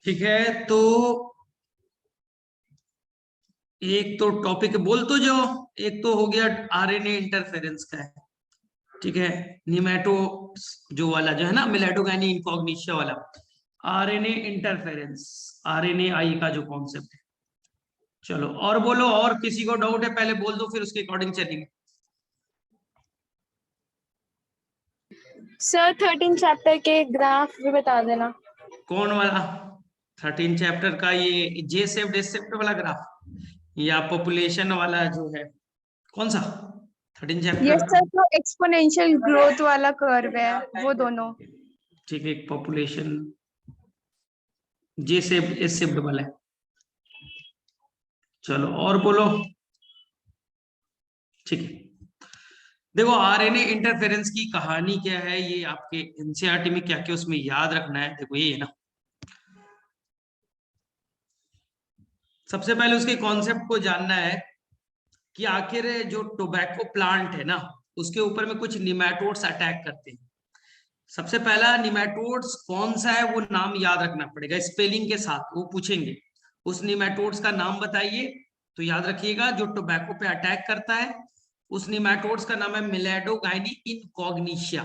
ठीक है। तो एक तो टॉपिक बोल तो जो, एक तो हो गया आरएनए इंटरफेरेंस का है। ठीक है, निमेटो जो वाला जो है ना, मिलेटोगाइनी इनकॉग्निशिया वाला आरएनए इंटरफेरेंस, आरएनए आई का जो कॉन्सेप्ट है। चलो और बोलो, और किसी को डाउट है पहले बोल दो, फिर उसके अकॉर्डिंग चलेंगे। सर 13 चैप्टर के ग्राफ भी बता देना। कौन वाला? 13 चैप्टर का ये जे सेप्ट एस सेप्ट वाला ग्राफ, या पॉपुलेशन वाला जो है, कौन सा 13 ये चैप्टर? सर जो एक्सपोनेंशियल ग्रोथ वाला कर्व है वो दोनों। ठीक है, पॉपुलेशन जे सेप्ट एस सेप्ट वाला है। चलो और बोलो। ठीक है, देखो आरएनए इंटरफेरेंस की कहानी क्या है, ये आपके एनसीईआरटी में क्या क्या उसमें याद रखना है, देखो ये है ना। सबसे पहले उसके कॉन्सेप्ट को जानना है कि आखिर जो टोबैको प्लांट है ना, उसके ऊपर में कुछ निमेटोड्स अटैक करते हैं। सबसे पहला निमेटोड्स कौन सा है वो नाम याद रखना पड़ेगा, स्पेलिंग के साथ वो पूछेंगे। उस निमेटोड्स का नाम बताइए, तो याद रखिएगा जो टोबैको पे अटैक करता है उस निमेटोड्स का नाम है मिलेडोगाइनी इनकॉग्निशिया।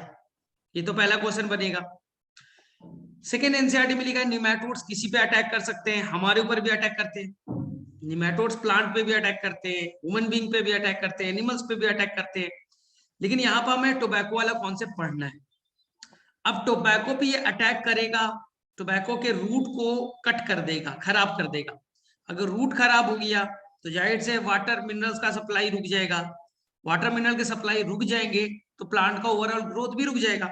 ये तो पहला क्वेश्चन बनेगा। सेकेंड एनसीईआरटी में लिखा है निमेटोड्स किसी पे अटैक कर सकते हैं, हमारे ऊपर भी अटैक करते हैं। निमेटोड्स प्लांट पे भी अटैक करते हैं, ह्यूमन बीइंग पे भी अटैक करते हैं, एनिमल्स पे भी अटैक करते हैं। लेकिन यहाँ पर हमें टोबैको वाला कॉन्सेप्ट पढ़ना है। अब टोबैको पे ये अटैक करेगा, टोबैको के रूट को कट कर देगा, खराब कर देगा। अगर रूट खराब हो गया तो जाहिर से वाटर मिनरल्स का सप्लाई रुक जाएगा। वाटर मिनरल के सप्लाई रुक जाएंगे तो प्लांट का ओवरऑल ग्रोथ भी रुक जाएगा।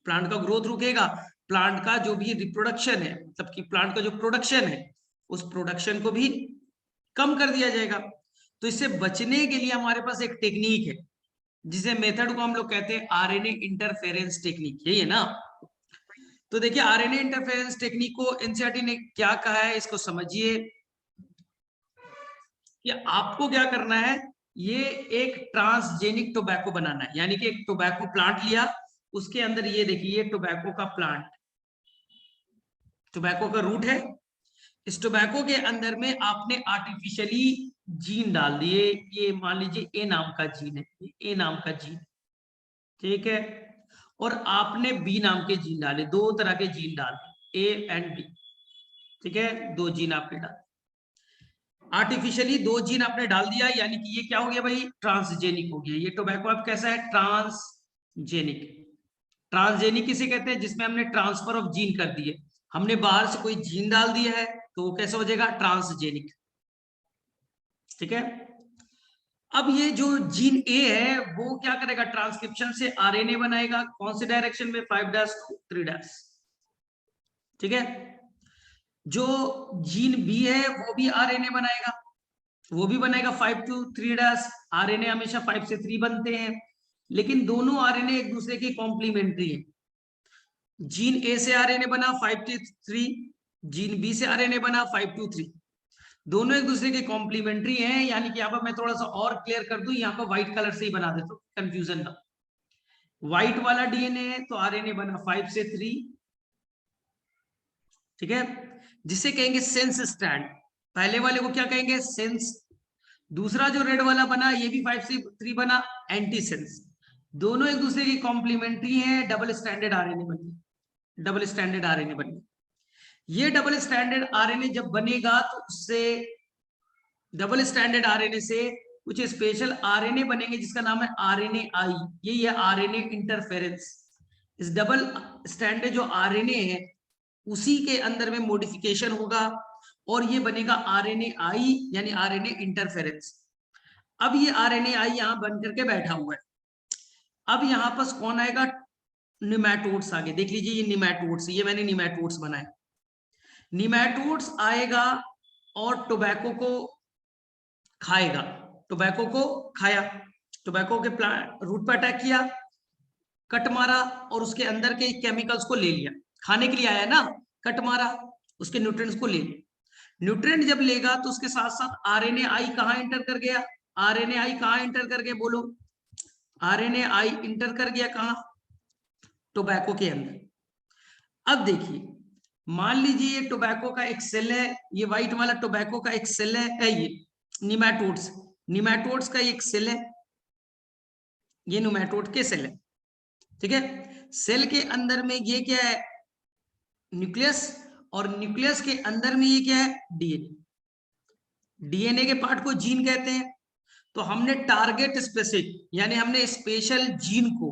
प्लांट का ग्रोथ रुकेगा, प्लांट का जो भी रिप्रोडक्शन है, मतलब कि प्लांट का जो प्रोडक्शन है, उस प्रोडक्शन को भी कम कर दिया जाएगा। तो इससे बचने के लिए हमारे पास एक टेक्निक है, जिसे मेथड को हम लोग कहते हैं आरएनए इंटरफेरेंस टेक्निक, यही है ना। तो देखिए आरएनए इंटरफेरेंस टेक्निक को एनसीईआरटी ने क्या कहा है, इसको समझिए कि आपको क्या करना है। ये एक ट्रांसजेनिक टोबैको बनाना है, यानी कि एक टोबैको प्लांट लिया, उसके अंदर ये देखिए टोबैको का प्लांट, टोबैको का रूट है। इस टोबैको के अंदर में आपने आर्टिफिशियली जीन डाल दिए। ये मान लीजिए ए नाम का जीन है, ए नाम का जीन, ठीक है। और आपने बी नाम के जीन डाले, दो तरह के जीन डाले, ए एंड बी, ठीक है। दो जीन आपने डाले, आर्टिफिशियली दो जीन आपने डाल दिया, यानी कि ये क्या हो गया भाई, ट्रांसजेनिक हो गया। ये टोबैको अब कैसा है, ट्रांसजेनिक। ट्रांसजेनिक किसे कहते हैं, जिसमें हमने ट्रांसफर ऑफ जीन कर दिए। हमने बाहर से कोई जीन डाल दिया है तो वो कैसे हो जाएगा, ट्रांसजेनिक, ठीक है। अब ये जो जीन ए है वो क्या करेगा, ट्रांसक्रिप्शन से आरएनए बनाएगा, कौन से डायरेक्शन में, 5' to 3', ठीक है। जो जीन बी है वो भी आरएनए बनाएगा, वो भी बनेगा 5 to 3'। आरएनए हमेशा 5 से 3 बनते हैं, लेकिन दोनों आरएनए एक दूसरे की कॉम्प्लीमेंट्री है। जीन ए से आरएनए बना 5 to 3, जीन बी से आरएनए बना 5 to 3, दोनों एक दूसरे के कॉम्प्लीमेंट्री हैं। यानी कि यहाँ पर मैं थोड़ा सा और क्लियर कर दूं, यहाँ पर व्हाइट कलर से ही बना देता हूँ, कंफ्यूजन ना। व्हाइट वाला डीएनए है तो आरएनए बना 5 से 3, ठीक है, जिसे कहेंगे सेंस स्ट्रैंड। पहले वाले को क्या कहेंगे, सेंस। दूसरा जो रेड वाला बना ये भी 5 से 3 बना, एंटी सेंस। दोनों एक दूसरे की कॉम्प्लीमेंट्री हैं, डबल स्टैंडर्ड आरएनए बने, डबल स्टैंडर्ड आरएनए बने। ये डबल स्टैंडर्ड आरएनए जब बनेगा तो उससे, डबल स्टैंडर्ड आरएनए से कुछ स्पेशल आरएनए बनेंगे जिसका नाम है आरएनए आई। यही है आरएनए इंटरफेरेंस। इस डबल स्टैंडर्ड जो आरएनए है उसी के अंदर में मॉडिफिकेशन होगा और ये बनेगा आरएनए आई, यानी आरएनए इंटरफेरेंस। अब ये आरएनए आई यहां बन करके बैठा हुआ है। अब यहां पर कौन आएगा, निमेटोड्स आगे देख लीजिए, ये निमेटोड्स, ये मैंने निमेटोड्स बनाए। निमेटोड्स आएगा और टोबैको को खाएगा, टोबैको को खाया, टोबैको के प्लांट रूट पर अटैक किया, कट मारा और उसके अंदर के केमिकल्स को ले लिया। खाने के लिए आया ना, कट मारा, उसके न्यूट्रिएंट्स को ले लिया। न्यूट्रिएंट जब लेगा तो उसके साथ साथ आरएनए आई कहां एंटर कर गया, आरएनए आई कहां एंटर कर गया बोलो, आरएनए आई इंटर कर गया कहां, टोबैको के अंदर। अब देखिए मान लीजिए ये टोबैको का एक सेल है, ये व्हाइट वाला टोबैको का एक सेल है, ये निमैटोड्स, निमैटोड्स का एक सेल है, ये निमैटोड के सेल है, ठीक है। सेल के अंदर में ये क्या है, न्यूक्लियस, और न्यूक्लियस के अंदर में ये क्या है, डीएनए। डीएनए के पार्ट को जीन कहते हैं। तो हमने टारगेट स्पेसिफिक, यानी हमने स्पेशल जीन को,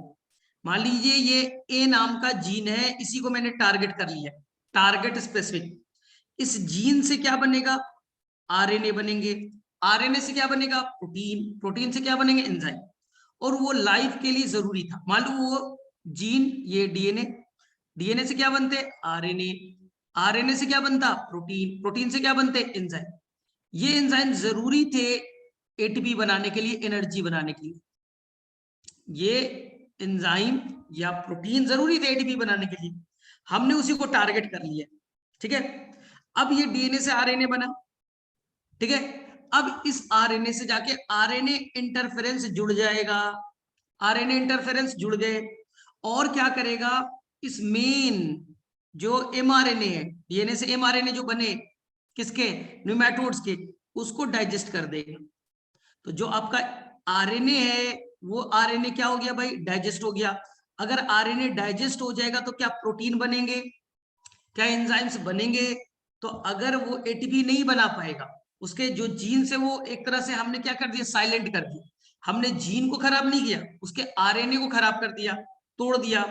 मान लीजिए ये ए नाम का जीन है, इसी को मैंने टारगेट कर लिया, टारगेट स्पेसिफिक। इस जीन से क्या बनेगा, आरएनए बनेंगे, आरएनए से क्या बनेगा, प्रोटीन, प्रोटीन से क्या बनेंगे, एंजाइम। और वो लाइफ के लिए जरूरी था। मान लो वो जीन, ये डीएनए, डीएनए से क्या बनते, आरएनए, आरएनए से क्या बनता, प्रोटीन, प्रोटीन से क्या बनते, एंजाइम। ये एंजाइम जरूरी थे एटीपी बनाने के लिए, एनर्जी बनाने के लिए। ये एंजाइम या प्रोटीन जरूरी थे एटीपी बनाने के लिए, हमने उसी को टारगेट कर लिया, ठीक है। अब ये डीएनए से आरएनए बना, ठीक है। अब इस आरएनए से जाके आरएनए इंटरफेरेंस जुड़ जाएगा, आरएनए इंटरफेरेंस जुड़ गए, और क्या करेगा, इस मेन जो एमआरएनए है, डीएनए से एमआरएनए जो बने किसके, न्यूमैटोड्स के, उसको डाइजेस्ट कर देगा। तो जो आपका आरएनए है वो आरएनए क्या हो गया भाई, डाइजेस्ट हो गया। अगर आरएनए डाइजेस्ट हो जाएगा तो क्या प्रोटीन बनेंगे, क्या एंजाइम्स बनेंगे। तो अगर वो एटीपी नहीं बना पाएगा, उसके जो जीन से वो एक तरह से हमने क्या कर दिया, साइलेंट कर दिया। हमने जीन को खराब नहीं किया, उसके आरएनए को खराब कर दिया, तोड़ दिया।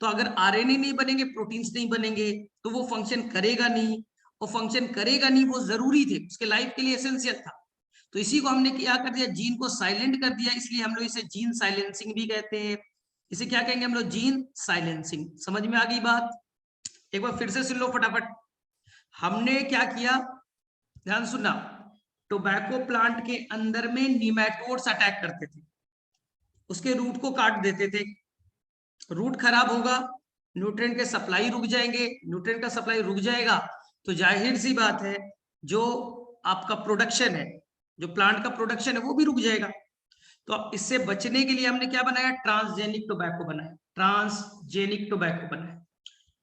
तो अगर आरएनए नहीं बनेंगे, प्रोटीन्स नहीं बनेंगे, तो वो फंक्शन करेगा नहीं, और फंक्शन करेगा नहीं, वो जरूरी थे, उसके लाइफ के लिए एसेंशियल था। तो इसी को हमने क्या कर दिया, जीन को साइलेंट कर दिया, इसलिए हम लोग इसे जीन साइलेंसिंग भी कहते हैं। इसे क्या कहेंगे हम लोग, जीन साइलेंसिंग। समझ में आ गई बात, एक बार फिर से सुन लो फटाफट। हमने क्या किया, ध्यान सुनना, टोबैको प्लांट के अंदर में निमैटोड्स अटैक करते थे, उसके रूट को काट देते थे, रूट खराब होगा, न्यूट्रिएंट के सप्लाई रुक जाएंगे, न्यूट्रिएंट का सप्लाई रुक जाएगा तो जाहिर सी बात है जो आपका प्रोडक्शन है, जो प्लांट का प्रोडक्शन है वो भी रुक जाएगा। तो अब इससे बचने के लिए हमने क्या बनाया, ट्रांसजेनिक टोबैको बनाया, ट्रांसजेनिक टोबैको बनाया।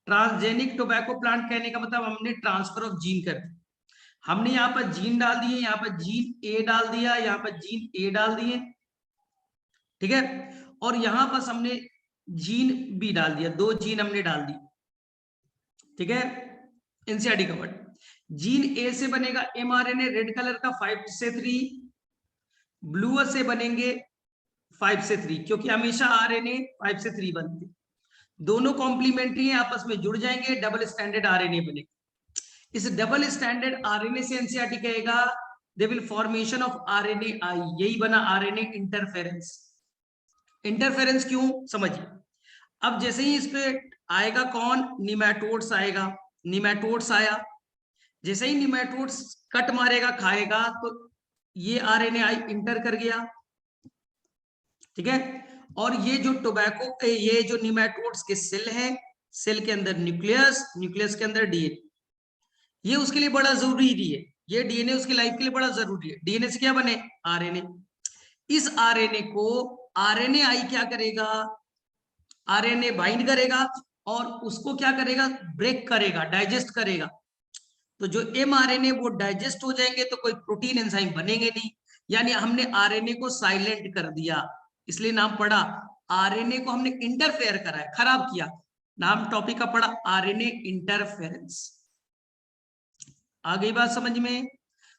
ट्रांसजेनिक टोबैको प्लांट कहने का मतलब हमने ट्रांसफर ऑफ जीन कर दिया। हमने यहाँ पर जीन डाल दिए, यहाँ पर जीन ए डाल दिया, यहाँ पर जीन ए डाल दिए, ठीक है। और यहाँ पर हमने जीन बी डाल दिया, 2 जीन हमने डाल दिए, ठीक है। NCERT covered. जीन ए से बनेगा एमआरएनए रेड कलर का 5 से 3, ब्लू से बनेंगे 5 से 3, क्योंकि हमेशा आरएनए 5 से 3 बनते, दोनों कॉम्प्लीमेंट्री हैं, आपस में जुड़ जाएंगे, डबल स्टैंडर्ड आरएनए बनेगा। इस डबल स्टैंडर्ड आरएनए से एनसीईआरटी कहेगा they will formation of RNA I, यही बना आरएनए इंटरफेरेंस। इंटरफेरेंस क्यों, समझिए। अब जैसे ही इस पे आएगा कौन, निमैटोड्स आएगा, निमैटोड्स आया, जैसे ही निमैटोड्स कट मारेगा, खाएगा, तो ये आरएनए आई इंटर कर गया, ठीक है। और ये जो टोबैको, ये जो निमैटोड्स के सेल है, सेल के अंदर न्यूक्लियस, न्यूक्लियस के अंदर डीएनए, ये उसके लिए बड़ा जरूरी है, ये डीएनए उसकी लाइफ के लिए बड़ा जरूरी है। डीएनए से क्या बने, आरएनए। इस आरएनए को आरएनए आई क्या करेगा, आरएनए बाइंड करेगा और उसको क्या करेगा, ब्रेक करेगा, डाइजेस्ट करेगा। तो जो एमआरएनए वो डाइजेस्ट हो जाएंगे तो कोई प्रोटीन एंजाइम बनेंगे नहीं, यानी हमने आरएनए को साइलेंट कर दिया, इसलिए नाम पड़ा, आरएनए को हमने इंटरफेयर करा है, खराब किया, नाम टॉपिक का पड़ा आरएनए इंटरफेरेंस। आ गई बात समझ में।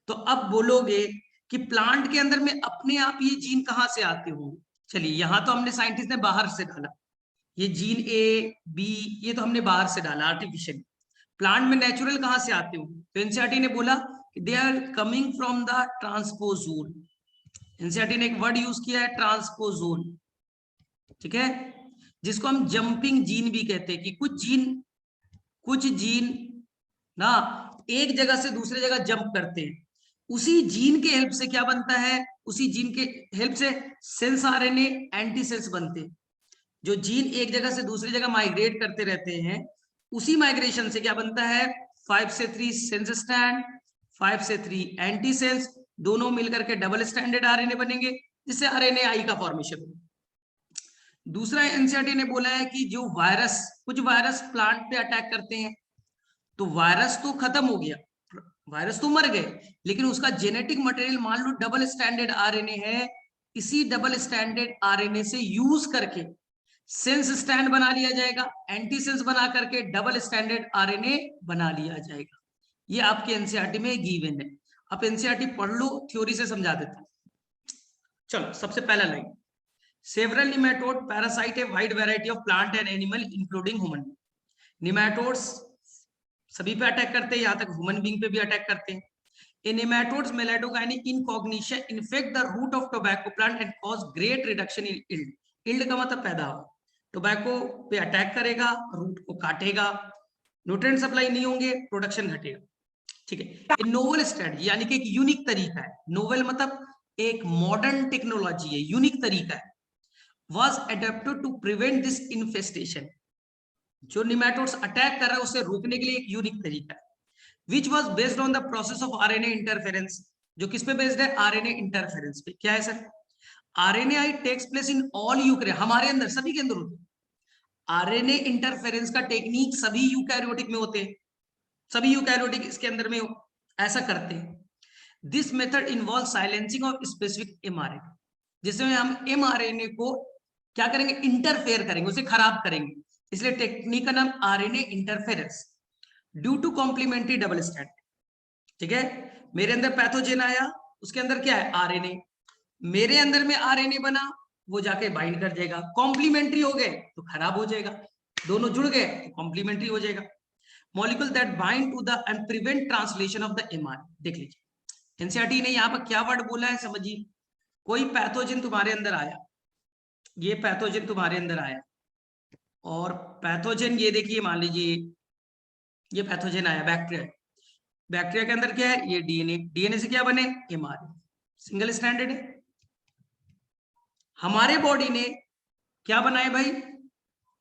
तो अब बोलोगे कि प्लांट के अंदर में अपने आप ये जीन कहां से आते होंगे। चलिए, यहां तो हमने साइंटिस्ट ने बाहर से डाला, ये जीन ए बी ये तो हमने बाहर से डाला आर्टिफिशियल। प्लांट में नेचुरल कहां से आते हो, तो एनसीईआरटी ने बोला कि they are coming from the transposon. NCERT ने एक वर्ड यूज किया है, ट्रांसपोजोन, ठीक है, जिसको हम जंपिंग जीन भी कहते हैं, कि कुछ जीन ना एक जगह से दूसरे जगह जंप करते हैं, उसी जीन के हेल्प से क्या बनता है, उसी जीन के हेल्प से सेंस आरएनए एंटी सेंस बनते हैं। जो जीन एक जगह से दूसरी जगह माइग्रेट करते रहते हैं, उसी माइग्रेशन से क्या बनता है, 5 से 3 सेंस स्टैंड, 5 से 3 एंटी सेंस, दोनों मिलकर के डबल स्टैंडर्ड आरएनए बनेंगे, जिससे आरएनए आई का फॉर्मेशन हो। दूसरा एनसीईआरटी ने बोला है कि जो वायरस, कुछ वायरस प्लांट पे अटैक करते हैं, तो वायरस तो खत्म हो गया, वायरस तो मर गए, लेकिन उसका जेनेटिक मटेरियल मान लो डबल स्टैंडर्ड आरएनए है, इसी डबल स्टैंडर्ड आरएनए से यूज करके सेंस स्टैंड बना लिया जाएगा, एंटी सेंस बना करके डबल स्टैंडर्ड आरएनए बना लिया जाएगा। ये आपके एनसीईआरटी में गिवन है, आप एनसीईआरटी पढ़ लो, थ्योरी से समझा देता हूं। चलो सबसे पहला line, several nematode parasite a wide variety of plant and animal including human. Nematodes सभी पे अटैक करते हैं, यहां तक ह्यूमन बीइंग पे भी अटैक करते हैं। In nematodes, Melanogyne in cognition infect the root of tobacco plant and cause great reduction in yield. Yield का मतलब पैदा हो, टोबैको पे अटैक करेगा, रूट को काटेगा, न्यूट्रिएंट सप्लाई नहीं होंगे, प्रोडक्शन घटेगा। ठीक है, ये नोवेल स्ट्रेटजी यानी कि एक यूनिक तरीका है, नोवेल मतलब एक मॉडर्न टेक्नोलॉजी है, यूनिक तरीका है, was adapted to prevent this infestation। जो निमेटोड्स अटैक कर रहा है उसे रोकने के लिए एक यूनिक तरीका है, which was based on the process of RNA interference। जो किस पे बेस्ड है? RNA interference पे। क्या है sir? RNAi takes place in all eukaryote, हमारे अंदर सभी के अंदर होते हैं। RNA इंटरफेरेंस का टेक्निक सभी यूकैरियोटिक में होते हैं, सभी यूकैरियोटिक इसके अंदर में ऐसा करते हैं। This method involve silencing of specific mRNA, जिसमें हम mRNA को क्या करेंगे? इंटरफेयर करेंगे, उसे खराब करेंगे, इसलिए टेक्निक का नाम RNA interference due to complementary double stand. ठीक है, मेरे अंदर पैथोजेन आया, उसके अंदर क्या है? आरएनए, मेरे अंदर में आरएनए बना, वो जाके बाइंड कर जाएगा, कॉम्प्लीमेंट्री हो गए तो खराब हो जाएगा, दोनों जुड़ गए तो कॉम्प्लीमेंट्री हो जाएगा। Molecule that bind to the and prevent translation of the mRNA. देख लीजिए एनसीईआरटी ने यहाँ पर क्या वर्ड बोला है, समझिए। कोई पैथोजेन तुम्हारे अंदर आया, ये पैथोजेन तुम्हारे अंदर आया, और पैथोजेन ये देखिए, मान लीजिए ये पैथोजेन आया, बैक्टीरिया, बैक्टीरिया के अंदर क्या है? ये डीएनए, डीएनए से क्या बने? एमआरएनए, सिंगल स्टैंडर्ड है। हमारे बॉडी ने क्या बनाया भाई?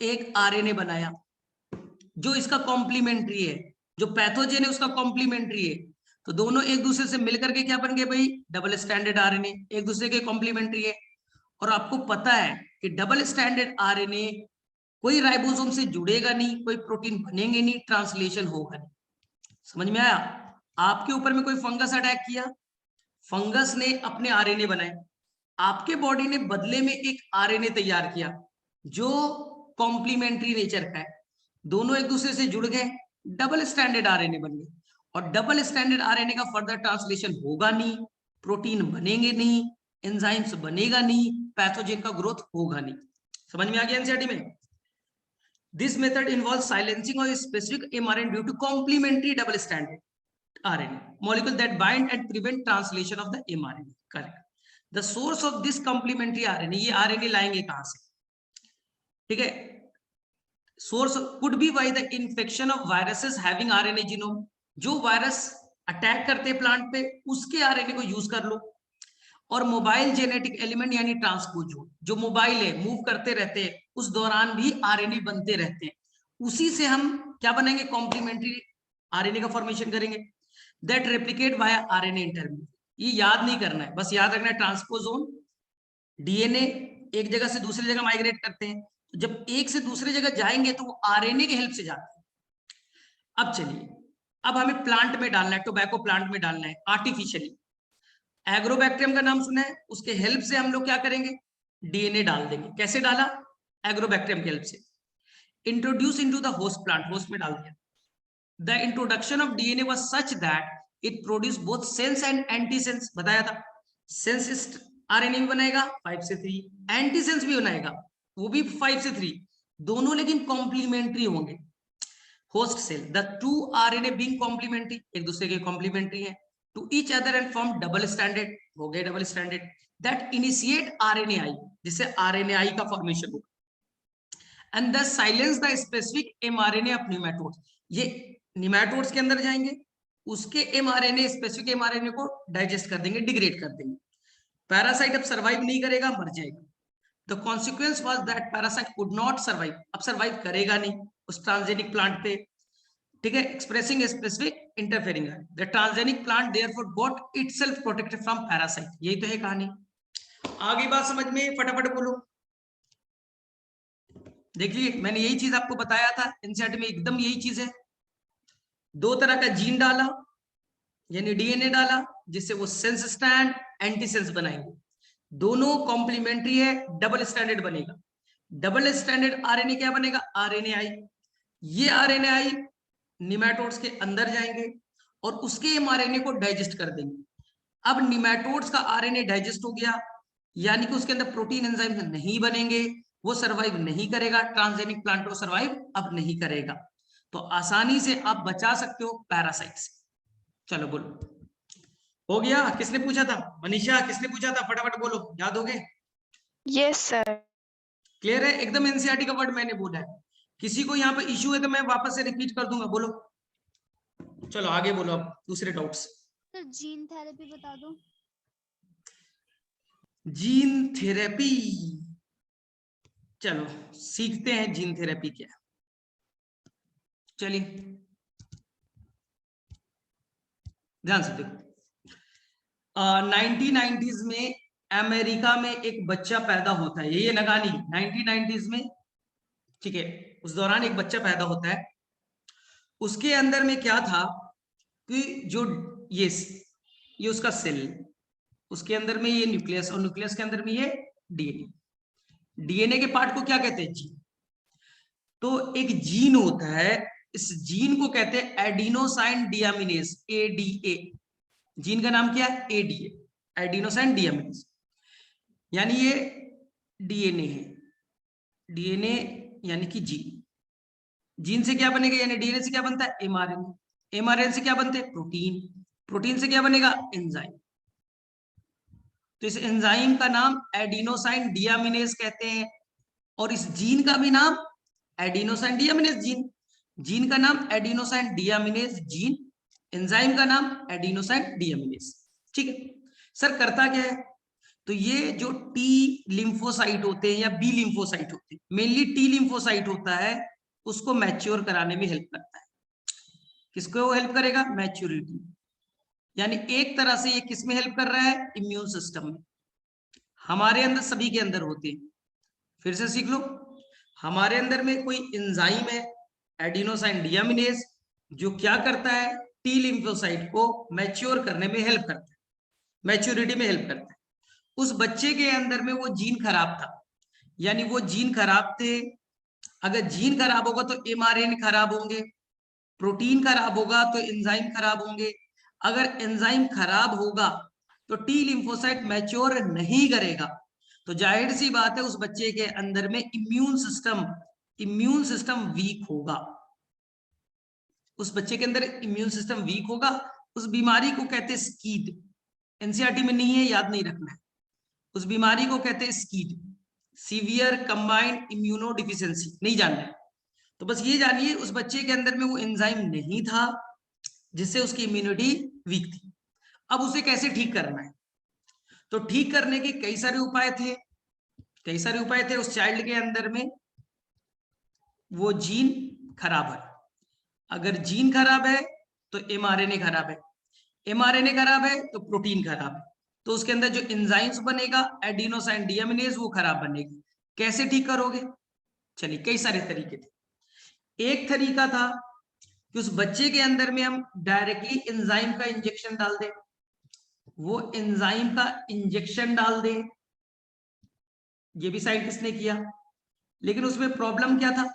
एक आरएनए बनाया जो इसका कॉम्प्लीमेंट्री है, जो पैथोजेन है उसका कॉम्प्लीमेंट्री है, तो दोनों एक दूसरे से मिलकर के क्या बन गए भाई? डबल स्टैंडर्ड आरएनए, एक दूसरे के कॉम्प्लीमेंट्री है। और आपको पता है कि डबल स्टैंडर्ड आरएनए कोई राइबोसोम से जुड़ेगा नहीं, कोई प्रोटीन बनेंगे नहीं, ट्रांसलेशन होगा नहीं। समझ में आया? आपके ऊपर में कोई फंगस अटैक किया, फंगस ने अपने आरएनए बनाए, आपके बॉडी ने बदले में एक आरएनए तैयार किया जो कॉम्प्लीमेंट्री नेचर का है, दोनों एक दूसरे से जुड़ गए, डबल स्टैंडर्ड आरएनए बन गए। और डबल स्टैंडर्ड आरएनए का फर्दर ट्रांसलेशन होगा नहीं, प्रोटीन बनेंगे नहीं, एंजाइम्स बनेगा नहीं, पैथोजेन का ग्रोथ होगा नहीं। समझ में आ गया एनसीईआरटी में? This method involves silencing of specific mRNA due to complementary double stranded RNA molecule that bind and prevent translation of the mRNA. Correct. The source of this complementary RNA, ये RNA लाएंगे कहां से? ठीक है, source could be by the infection of viruses having RNA genome। जो virus attack करते हैं plant पे, उसके आरएनए को यूज कर लो। और मोबाइल जेनेटिक एलिमेंट यानी ट्रांसपोजोन, जो मोबाइल है, मूव करते रहते हैं, उस दौरान भी आरएनए बनते रहते हैं, उसी से हम क्या बनाएंगे? कॉम्प्लीमेंट्री आरएनए का फॉर्मेशन करेंगे, that replicate via RNA intermediate. ये याद नहीं करना है, बस याद रखना है ट्रांसपोजोन, डीएनए एक जगह से दूसरी जगह माइग्रेट करते हैं, तो जब एक से दूसरी जगह जाएंगे तो वो आरएनए की हेल्प से जाते हैं। अब चलिए, अब हमें प्लांट में डालना है, टोबैको प्लांट में डालना है आर्टिफिशियली। एग्रोबैक्टीरियम का नाम सुना है, उसके हेल्प से हम लोग क्या करेंगे? डीएनए डाल देंगे। कैसे डाला? एग्रोबैक्टीरियम की हेल्प से। Introduce into the host plant, host में डाल दिया। The introduction of DNA was such that it produce both sense and antisense. बताया था, सेंस आरएनए भी बनाएगा 5 से 3, एंटीसेंस भी बनाएगा, वो भी 5 से 3, दोनों लेकिन कॉम्प्लीमेंट्री होंगे। Host cell, the two RNA being complementary, एक दूसरे के कॉम्प्लीमेंट्री है, to each other and form double stranded, हो गए double standard, that initiate RNAi, जिससे RNAi का फॉर्मेशन होगा, and thus silence the specific mRNA of nematodes। ये nematodes के अंदर जाएंगे, उसके mRNA, स्पेसिफिक mRNA को डाइजेस्ट कर देंगे, डिग्रेड कर देंगे, पैरासाइट अब सर्वाइव नहीं करेगा, मर जाएगा। The consequence was that parasite could not survive, अब सर्वाइव करेगा नहीं उस ट्रांसजेनिक प्लांट पे। ठीक है, expressing a specific interfering है, the transgenic plant therefore got itself protected from parasite। यही तो है कहानी। आगे बात समझ में, फटाफट बोलो। देखिए मैंने यही चीज आपको बताया था, एनसीईआरटी में एकदम यही चीज है। दो तरह का जीन डाला यानी डीएनए डाला, जिससे वो सेंस स्टैंड एंटीसेंस बनाएंगे। दोनों कॉम्प्लीमेंट्री है, डबल स्टैंडर्ड बनेगा। डबल स्टैंडर्ड आरएनए क्या बनेगा? आरएनएआई। ये आरएनएआई निमैटोड्स के अंदर जाएंगे और उसके एमआरएनए को डाइजेस्ट कर देंगे। अब निमैटोड्स का आरएनए डाइजेस्ट हो गया, यानी कि उसके अंदर प्रोटीन एंजाइम नहीं बनेंगे, वो सर्वाइव नहीं करेगा, ट्रांसजेनिक प्लांट को सर्वाइव अब नहीं करेगा। तो आसानी से आप बचा सकते हो पैरासाइट से। चलो बोलो, हो गया? किसने पूछा था? मनीषा, किसने पूछा था? फटाफट बोलो, याद हो गए? Yes sir. क्लियर है? एकदम एनसीईआरटी का वर्ड मैंने बोला है। किसी को यहाँ पे इश्यू है तो मैं वापस से रिपीट कर दूंगा, बोलो। चलो आगे बोलो अब दूसरे डाउट्स। सर जीन थेरेपी बता दो। जीन थेरेपी, चलो सीखते हैं जीन थेरेपी क्या। चलिए ध्यान से देखो। 1990s में अमेरिका में एक बच्चा पैदा होता है, ये नगानी 1990s में, ठीक है, उस दौरान एक बच्चा पैदा होता है। उसके अंदर में क्या था कि जो ये उसका सेल, उसके अंदर में ये न्यूक्लियस और न्यूक्लियस के अंदर में ये डीएनए। डीएनए के पार्ट को क्या कहते हैं? जीन। तो एक जीन होता है, इस जीन को कहते हैं एडिनोसाइन डियामिनेज, एडीए। जीन का नाम क्या है? ADA, adenosine deaminase. यानी ये डीएनए है, डीएनए यानी कि जीन। जीन से क्या बनेगा? यानी डीएनए से क्या बनता है? एमआरएनए। एमआरएनए से क्या बनते हैं? प्रोटीन। प्रोटीन से क्या बनेगा? एंजाइम। तो इस एंजाइम का नाम एडिनोसाइन डियामिनेज कहते हैं, और इस जीन का भी नाम एडिनोसाइन डियामिनेज जीन। जीन का नाम एडिनोसाइन डियामिनेज जीन, एंजाइम का नाम एडिनोसाइन डियामिनेज। ठीक है सर, करता क्या है? तो ये जो टी लिम्फोसाइट होते हैं या बी लिम्फोसाइट होते हैं, मेनली टी लिम्फोसाइट होता है, उसको मैच्योर कराने में हेल्प करता है। किसको हेल्प करेगा? मैच्योरिटी। यानी एक तरह से ये किसमें हेल्प कर रहा है? इम्यून सिस्टम में। हमारे अंदर, सभी के अंदर होते हैं। फिर से सीख लो, हमारे अंदर में कोई एंजाइम है एडिनोसाइन डियामिनेज, जो क्या करता है? टी लिम्फोसाइट को मैच्योर करने में हेल्प करता है, मैच्योरिटी में हेल्प करता है। उस बच्चे के अंदर में वो जीन खराब था, यानी वो जीन खराब थे। अगर जीन खराब होगा तो एमआरएनए खराब होंगे, प्रोटीन खराब होगा तो एंजाइम खराब होंगे। अगर एंजाइम खराब होगा तो टी लिम्फोसाइट मैच्योर नहीं करेगा, तो जाहिर सी बात है उस बच्चे के अंदर में इम्यून सिस्टम वीक होगा। उस बच्चे के अंदर इम्यून सिस्टम वीक होगा। उस बीमारी को कहते हैं स्कीड। एनसीईआरटी में नहीं है, याद नहीं रखना है। उस बीमारी को कहते हैं स्कीड, सीवियर कंबाइंड इम्यूनो डिफिशियंसी। नहीं जानना है तो बस ये जानिए उस बच्चे के अंदर में वो एंजाइम नहीं था जिससे उसकी इम्यूनिटी वीक थी। अब उसे कैसे ठीक करना है? तो ठीक करने के कई सारे उपाय थे। उस चाइल्ड के अंदर में वो जीन खराब है। अगर जीन खराब है तो एमआरएनए खराब है, एमआरएनए खराब है तो प्रोटीन खराब है, तो उसके अंदर जो एंजाइम्स बनेगा एडिनोसाइन डियामिनेज, वो खराब बनेगी। कैसे ठीक करोगे? चलिए, कई सारे तरीके थे। एक तरीका था कि उस बच्चे के अंदर में हम डायरेक्टली एंजाइम का इंजेक्शन डाल दें, वो एंजाइम का इंजेक्शन डाल दें। ये भी साइंटिस्ट ने किया, लेकिन उसमें प्रॉब्लम क्या था?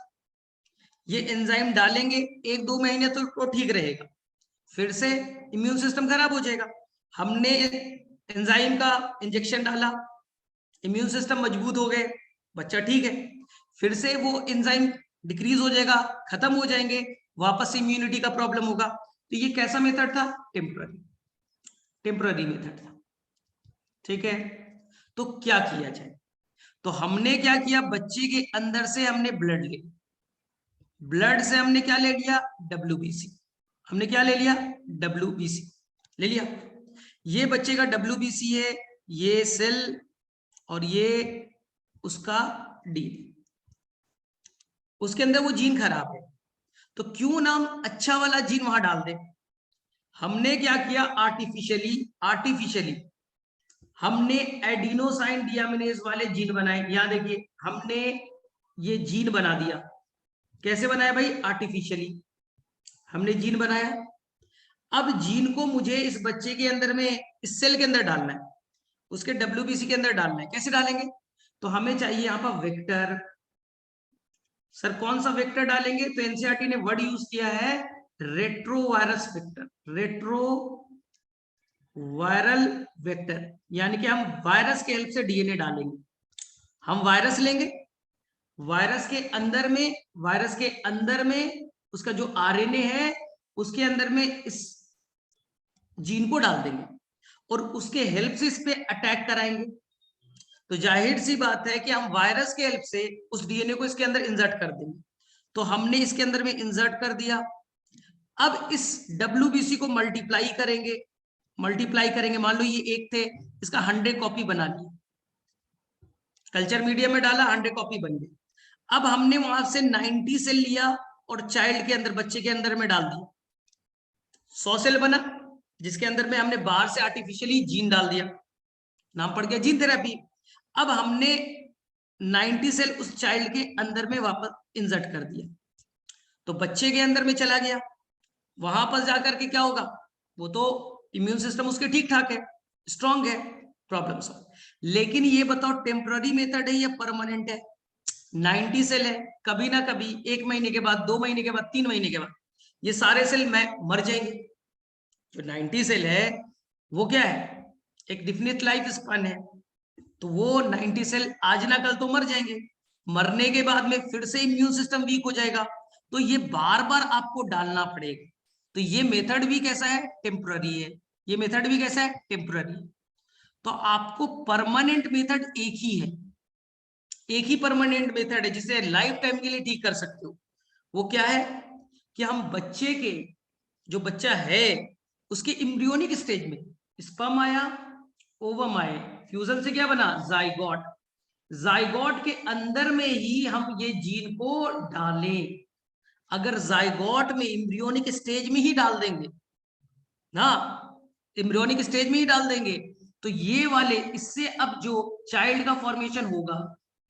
ये एंजाइम डालेंगे 1-2 महीने तो ठीक रहेगा, फिर से इम्यून सिस्टम खराब हो जाएगा। हमने एंजाइम का इंजेक्शन डाला, इम्यून सिस्टम मजबूत हो गए, बच्चा ठीक है, फिर से वो एंजाइम डिक्रीज हो जाएगा, खत्म हो जाएंगे, वापस से इम्यूनिटी का प्रॉब्लम होगा। तो ये कैसा मेथड था? टेम्पररी मेथड था। ठीक है, तो क्या किया जाए? तो हमने क्या किया, बच्चे के अंदर से हमने ब्लड ले, ब्लड से हमने क्या ले लिया? WBC। हमने क्या ले लिया? WBC ले लिया। ये बच्चे का WBC है, ये सेल और ये उसका डीएनए। उसके अंदर वो जीन खराब है, तो क्यों ना हम अच्छा वाला जीन वहां डाल दें। हमने क्या किया? आर्टिफिशियली हमने एडिनोसाइन डियामिनेज वाले जीन बनाए। यहां देखिए, हमने ये जीन बना दिया। कैसे बनाया भाई? आर्टिफिशियली। हमने जीन बनाया। अब जीन को मुझे इस बच्चे के अंदर में, इस सेल के अंदर डालना है, उसके WBC के अंदर डालना है। कैसे डालेंगे? तो हमें चाहिए यहाँ पर वेक्टर। सर कौन सा वेक्टर डालेंगे? तो एनसीईआरटी ने वर्ड यूज किया है retrovirus vector, retro viral vector, यानी कि हम वायरस के हेल्प से डीएनए डालेंगे। हम वायरस लेंगे, वायरस के अंदर में उसका जो आरएनए है उसके अंदर में इस जीन को डाल देंगे और उसके हेल्प से इस पे अटैक कराएंगे। तो जाहिर सी बात है कि हम वायरस के हेल्प से उस डीएनए को इसके अंदर इंसर्ट कर देंगे। तो हमने इसके अंदर में इंसर्ट कर दिया। अब इस WBC को मल्टीप्लाई करेंगे, मान लो ये एक थे, इसका 100 कॉपी बना ली, कल्चर मीडिया में डाला, 100 कॉपी बन गई। अब हमने वहां से 90 सेल लिया और चाइल्ड के अंदर, बच्चे के अंदर में डाल दिया, 100 सेल बना, जिसके अंदर में हमने बाहर से आर्टिफिशियली जीन डाल दिया, नाम पड़ गया जीन थेरेपी। अब हमने 90 सेल उस चाइल्ड के अंदर में वापस इंसर्ट कर दिया, तो बच्चे के अंदर में चला गया। वहां पर जाकर के क्या होगा? वो तो इम्यून सिस्टम उसके ठीक ठाक है, स्ट्रांग है, प्रॉब्लम सॉल्व। लेकिन ये बताओ टेम्पररी मेथड है या परमानेंट है? 90 सेल है, कभी ना कभी 1 महीने के बाद, 2 महीने के बाद, 3 महीने के बाद ये सारे सेल मर जाएंगे। जो 90 सेल है वो क्या है? एक डिफिनिट लाइफ स्पैन है, तो वो 90 सेल आज ना कल तो मर जाएंगे। मरने के बाद में फिर से इम्यून सिस्टम वीक हो जाएगा, तो ये बार बार आपको डालना पड़ेगा। तो ये मेथड भी कैसा है? टेम्पररी है। ये मेथड भी कैसा है? टेम्पररी। तो आपको परमानेंट मेथड एक ही है, एक ही परमानेंट मेथड है जिसे लाइफ टाइम के लिए ठीक कर सकते हो। वो क्या है? कि हम बच्चे के, जो बच्चा है उसके एम्ब्रियोनिक स्टेज में स्पर्म आया, ओवम आए, फ्यूजन से क्या बना? जाइगोट। जाइगोट के अंदर में ही हम ये जीन को डालें। अगर जाइगोट में, एम्ब्रियोनिक स्टेज में ही डाल देंगे ना, एम्ब्रियोनिक स्टेज में ही डाल देंगे, तो ये वाले, इससे अब जो चाइल्ड का फॉर्मेशन होगा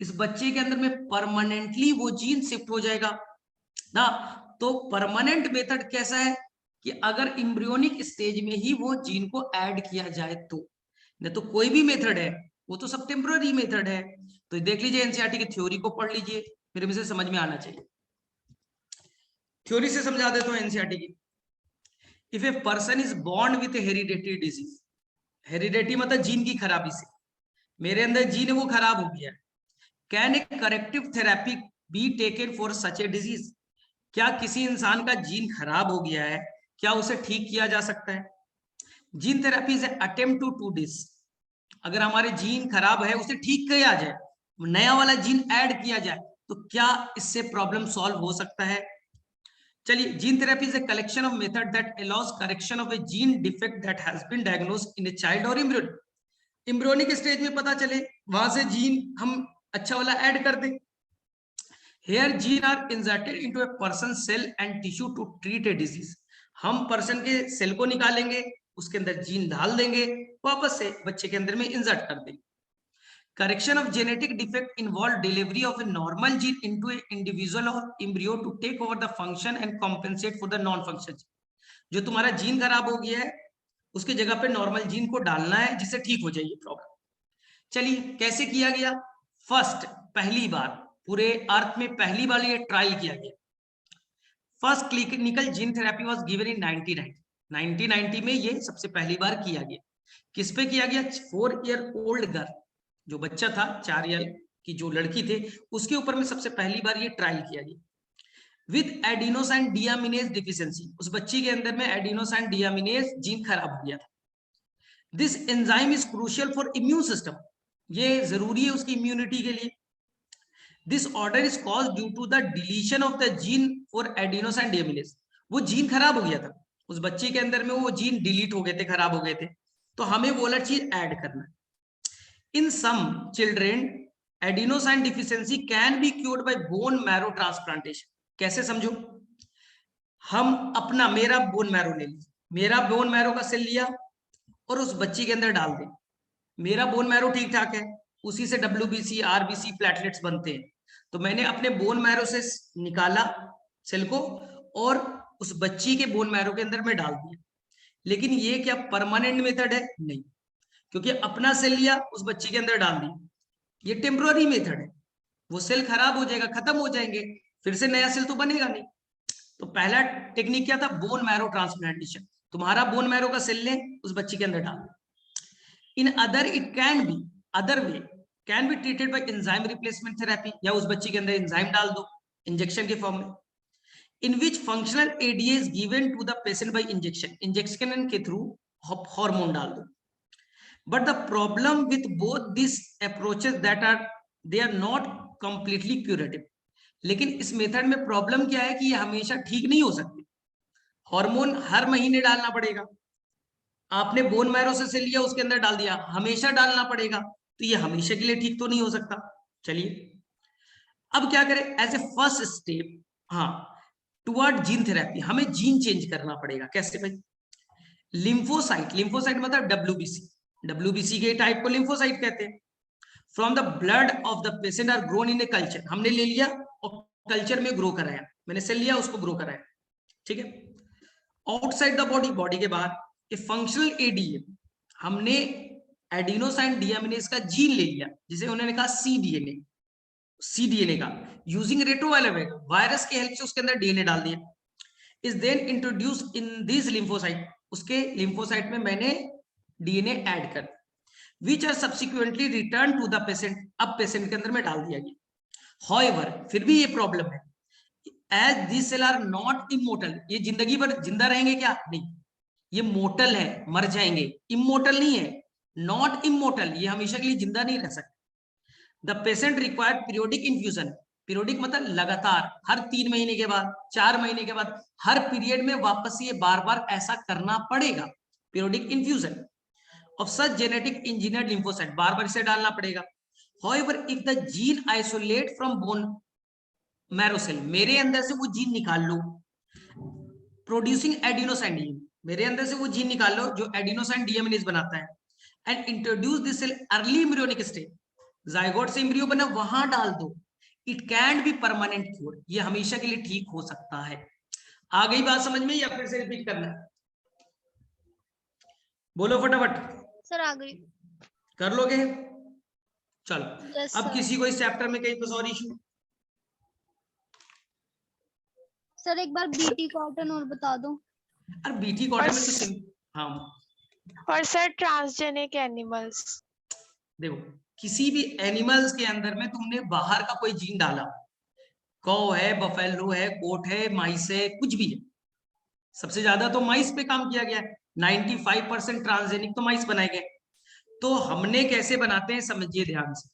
इस बच्चे के अंदर में, परमानेंटली वो जीन शिफ्ट हो जाएगा ना। तो परमानेंट मेथड कैसा है? कि अगर एम्ब्रियोनिक स्टेज में ही वो जीन को ऐड किया जाए तो, नहीं तो कोई भी मेथड है वो तो सब टेम्पररी मेथड है। तो देख लीजिए, एनसीईआरटी की थ्योरी को पढ़ लीजिए, मेरे में से समझ में आना चाहिए। थ्योरी से समझा देता हूं एनसीईआरटी की। If a person is born with hereditary disease, hereditary मतलब जीन की खराबी से, मेरे अंदर जीन है वो खराब हो गया, can a corrective therapy be taken for such a disease? क्या किसी इंसान का जीन खराब हो गया है, क्या उसे ठीक किया जा सकता है? Gene therapy is attempt to do this. अगर हमारे जीन खराब है उसे ठीक किया जाए, नया वाला जीन ऐड किया जाए, तो क्या इससे प्रॉब्लम सॉल्व हो सकता है? चलिए, gene therapy is a collection of method that allows correction of a gene defect that has been diagnosed in a child और एम्ब्रियोनिक। एम्ब्रियोनिक स्टेज में पता चले, वहां से जीन हम अच्छा वाला ऐड कर दें। Here gene are inserted into a person's cell and tissue to treat a disease. हम पर्सन के सेल को निकालेंगे, उसके अंदर जीन डाल देंगे, वापस से बच्चे के अंदर में इंसर्ट कर देंगे। Correction of genetic defect involve delivery of a normal gene into an individual or embryo to take over the function and compensate for the non-function. जो तुम्हारा जीन खराब हो गया है उसके जगह पे नॉर्मल जीन को डालना है जिससे ठीक हो जाए ये प्रॉब्लम। चलिए, कैसे किया गया? फर्स्ट, पहली बार पूरे अर्थ में पहली बार ये ट्रायल किया गया। First clinical gene therapy was given in 1990 में ये सबसे पहली बार किया गया। किस पे किया गया? 4 ईयर ओल्ड गर्ल, जो बच्चा था 4 ईयर की जो लड़की थे, उसके ऊपर में सबसे पहली बार ये ट्रायल किया गया विद एडिनोसाइन डियामिनेज डिफिशियंसी। उस बच्ची के अंदर में एडिनोसाइन डियामिनेज जीन खराब हो गया था। This enzyme is crucial for immune system, ये जरूरी है उसकी इम्यूनिटी के लिए। This order is caused due to the deletion of the gene for adenosine deaminase. वो जीन खराब हो गया था उस बच्चे के अंदर में, वो जीन डिलीट हो गए थे, खराब हो गए थे, तो हमें वो वाला चीज ऐड करना है। In some children adenosine deficiency can be cured by bone marrow transplantation. कैसे समझो? हम अपना, मेरा बोन मैरो ले लीजिए, मेरा बोन मैरो का सेल लिया और उस बच्ची के अंदर डाल दें। मेरा बोन मैरो ठीक ठाक है, उसी से WBC, RBC, प्लेटलेट्स बनते हैं। तो मैंने अपने बोन मैरो से निकाला सेल को और उस बच्ची के बोन मैरो के अंदर में डाल दिया। लेकिन ये क्या परमानेंट मेथड है? नहीं, क्योंकि अपना सेल लिया उस बच्ची के अंदर डाल दिया, ये टेम्पररी मेथड है। वो सेल खराब हो जाएगा, खत्म हो जाएंगे, फिर से नया सेल तो बनेगा नहीं। तो पहला टेक्निक क्या था? Bone marrow transplantation. तुम्हारा बोन मैरो का सेल लें, उस बच्ची के अंदर डाल। In other it can B, other way can be treated by enzyme replacement therapy, या उस बच्ची के अंदर एंजाइम डाल दो इंजेक्शन के फॉर्म में, in which functional ADA is given to the patient by injection, injection के थ्रू हार्मोन डाल दो। But the problem with both these approaches that are they are not completely curative। लेकिन इस method में problem क्या है कि ये हमेशा ठीक नहीं हो सकती। हार्मोन हर महीने डालना पड़ेगा, आपने बोन मैरो से लिया उसके अंदर डाल दिया, हमेशा डालना पड़ेगा, तो ये हमेशा के लिए ठीक तो नहीं हो सकता। चलिए अब क्या करें एज ए फर्स्ट स्टेप, हाँ, टुवर्ड जीन थेरेपी हमें जीन चेंज करना पड़ेगा। कैसे भाई? लिम्फोसाइट, लिम्फोसाइट मतलब डब्ल्यूबीसी, डब्ल्यूबीसी के टाइप को लिम्फोसाइट कहते हैं। From the blood of the patient are grown in a culture, हमने ले लिया और कल्चर में ग्रो कराया, मैंने सेल लिया उसको ग्रो कराया, ठीक है। आउटसाइड द बॉडी, बॉडी के बाहर, ए फंक्शनल एडीए, हमने एडिनोसाइन डीएमिनेज का जीन ले लिया, जिसे उन्होंने कहा सीडीएनए, सीडीएनए का यूजिंग रेट्रोवायरस के हेल्प से उसके अंदर डीएनए डाल दिया, is then introduce in this lymphocyte, उसके लिम्फोसाइट में मैंने डीएनए ऐड कर, which are subsequently return to the patient, अब पेशेंट के अंदर में डाल दिया गया। हाउएवर, फिर भी ये प्रॉब्लम है, as this cell are not immortal, ये जिंदगी भर जिंदा रहेंगे क्या? नहीं, ये मोर्टल है, मर जाएंगे, इमोर्टल नहीं है, नॉट इमोर्टल, ये हमेशा के लिए जिंदा नहीं रह सकते। The patient require periodic infusion, periodic मतलब लगातार, हर 3 महीने के बाद, 4 महीने के बाद, हर पीरियड में वापस ये बार बार ऐसा करना पड़ेगा, periodic infusion of such genetic engineered lymphocyte, बार बार इसे डालना पड़ेगा। However, if the gene isolate from bone marrow cell, मेरे अंदर से वो जीन निकाल लो, प्रोड्यूसिंग एडिनोसाइन डीएम, मेरे अंदर से वो जीन निकाल लो जो एडिनोसाइन डीएमिनेज बनाता है, and introduce this cell early embryonic stage, zygote से एम्ब्रियो बना वहां डाल दो, it can be permanent cure, ये हमेशा के लिए ठीक हो सकता है। आ गई बात समझ में या फिर से रिपीट करना है? बोलो फटाफट। सर आ गई। कर लोगे? चलो Yes, अब sir. किसी को इस चैप्टर में कहीं कुछ और इशू? सर एक बार बीटी कॉटन और बता दो। अरे बीटी कॉटन में तो हाँ, और सर ट्रांसजेनिक एनिमल्स, देखो किसी भी एनिमल्स के अंदर में तुमने बाहर का कोई जीन डाला, कौ है, बफेलो है, गोट है, माइस है, कुछ भी है, सबसे ज्यादा तो माइस पे काम किया गया है, 95% ट्रांसजेनिक तो माइस बनाए गए। तो हमने कैसे बनाते हैं समझिए ध्यान से,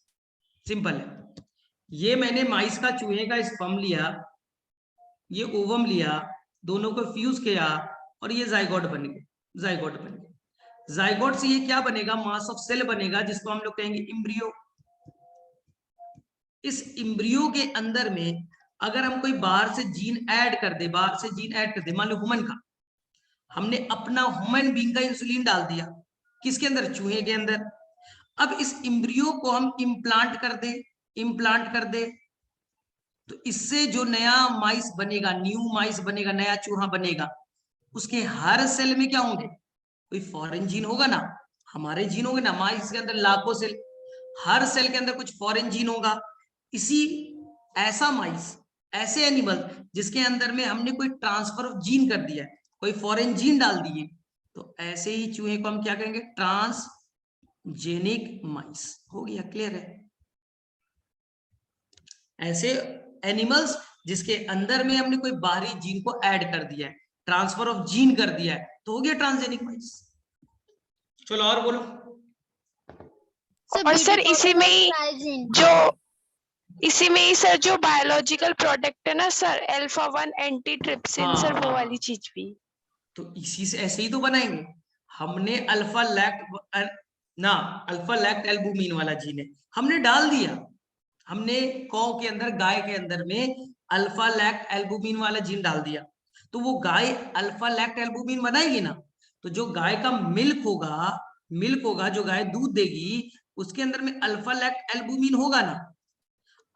सिंपल है, ये मैंने माइस का चूहे का स्पर्म लिया, ये ओवम लिया, दोनों को फ्यूज किया और ये जाइगोट बन गए, जाइगोट बन गए। जाइगोट से ये क्या बनेगा? मास ऑफ सेल बनेगा, जिसको हम लोग कहेंगे इम्ब्रियो। इस इम्ब्रियो के अंदर में अगर हम कोई बाहर से जीन ऐड कर दे, बाहर से जीन ऐड कर दे, मान लो ह्यूमन का, हमने अपना ह्यूमन बीइंग का इंसुलिन डाल दिया, किसके अंदर? चूहे के अंदर। अब इस इम्ब्रियो को हम इम्प्लांट कर दे, इम्प्लांट कर दे, तो इससे जो नया माइस बनेगा, न्यू माइस बनेगा, नया चूहा बनेगा, उसके हर सेल में क्या होंगे? कोई फॉरेन जीन होगा ना, हमारे जीन होंगे ना, माइस के अंदर लाखों सेल, हर सेल के अंदर कुछ फॉरेन जीन होगा। इसी ऐसा माइस, ऐसे एनिमल जिसके अंदर में हमने कोई ट्रांसफर ऑफ जीन कर दिया है, कोई फॉरेन जीन डाल दिए, तो ऐसे ही चूहे को हम क्या कहेंगे? ट्रांसजेनिक माइस। हो गया? क्लियर है? ऐसे एनिमल्स जिसके अंदर में हमने कोई बाहरी जीन को ऐड कर दिया है, ट्रांसफर ऑफ जीन कर दिया है, तो हो गया ट्रांसजेनिक माइस। चलो और बोलो। और सर इसी में ही जो इसी में ही सर जो बायोलॉजिकल प्रोडक्ट है ना sir, alpha 1 anti trypsin, sir वो वाली चीज भी, तो इसी से ऐसे ही तो बनाएंगे। हमने अल्फा लैक्ट एल्बुमिन वाला जीन है, हमने डाल दिया, हमने कौ के अंदर, गाय के अंदर में अल्फा लैक्ट एल्बुमिन वाला जीन डाल दिया, तो वो गाय अल्फा लैक्ट एल्बुमिन बनाएगी ना, तो जो गाय का मिल्क होगा, जो गाय दूध देगी, उसके अंदर में अल्फा लैक्ट एल्बुमिन होगा ना।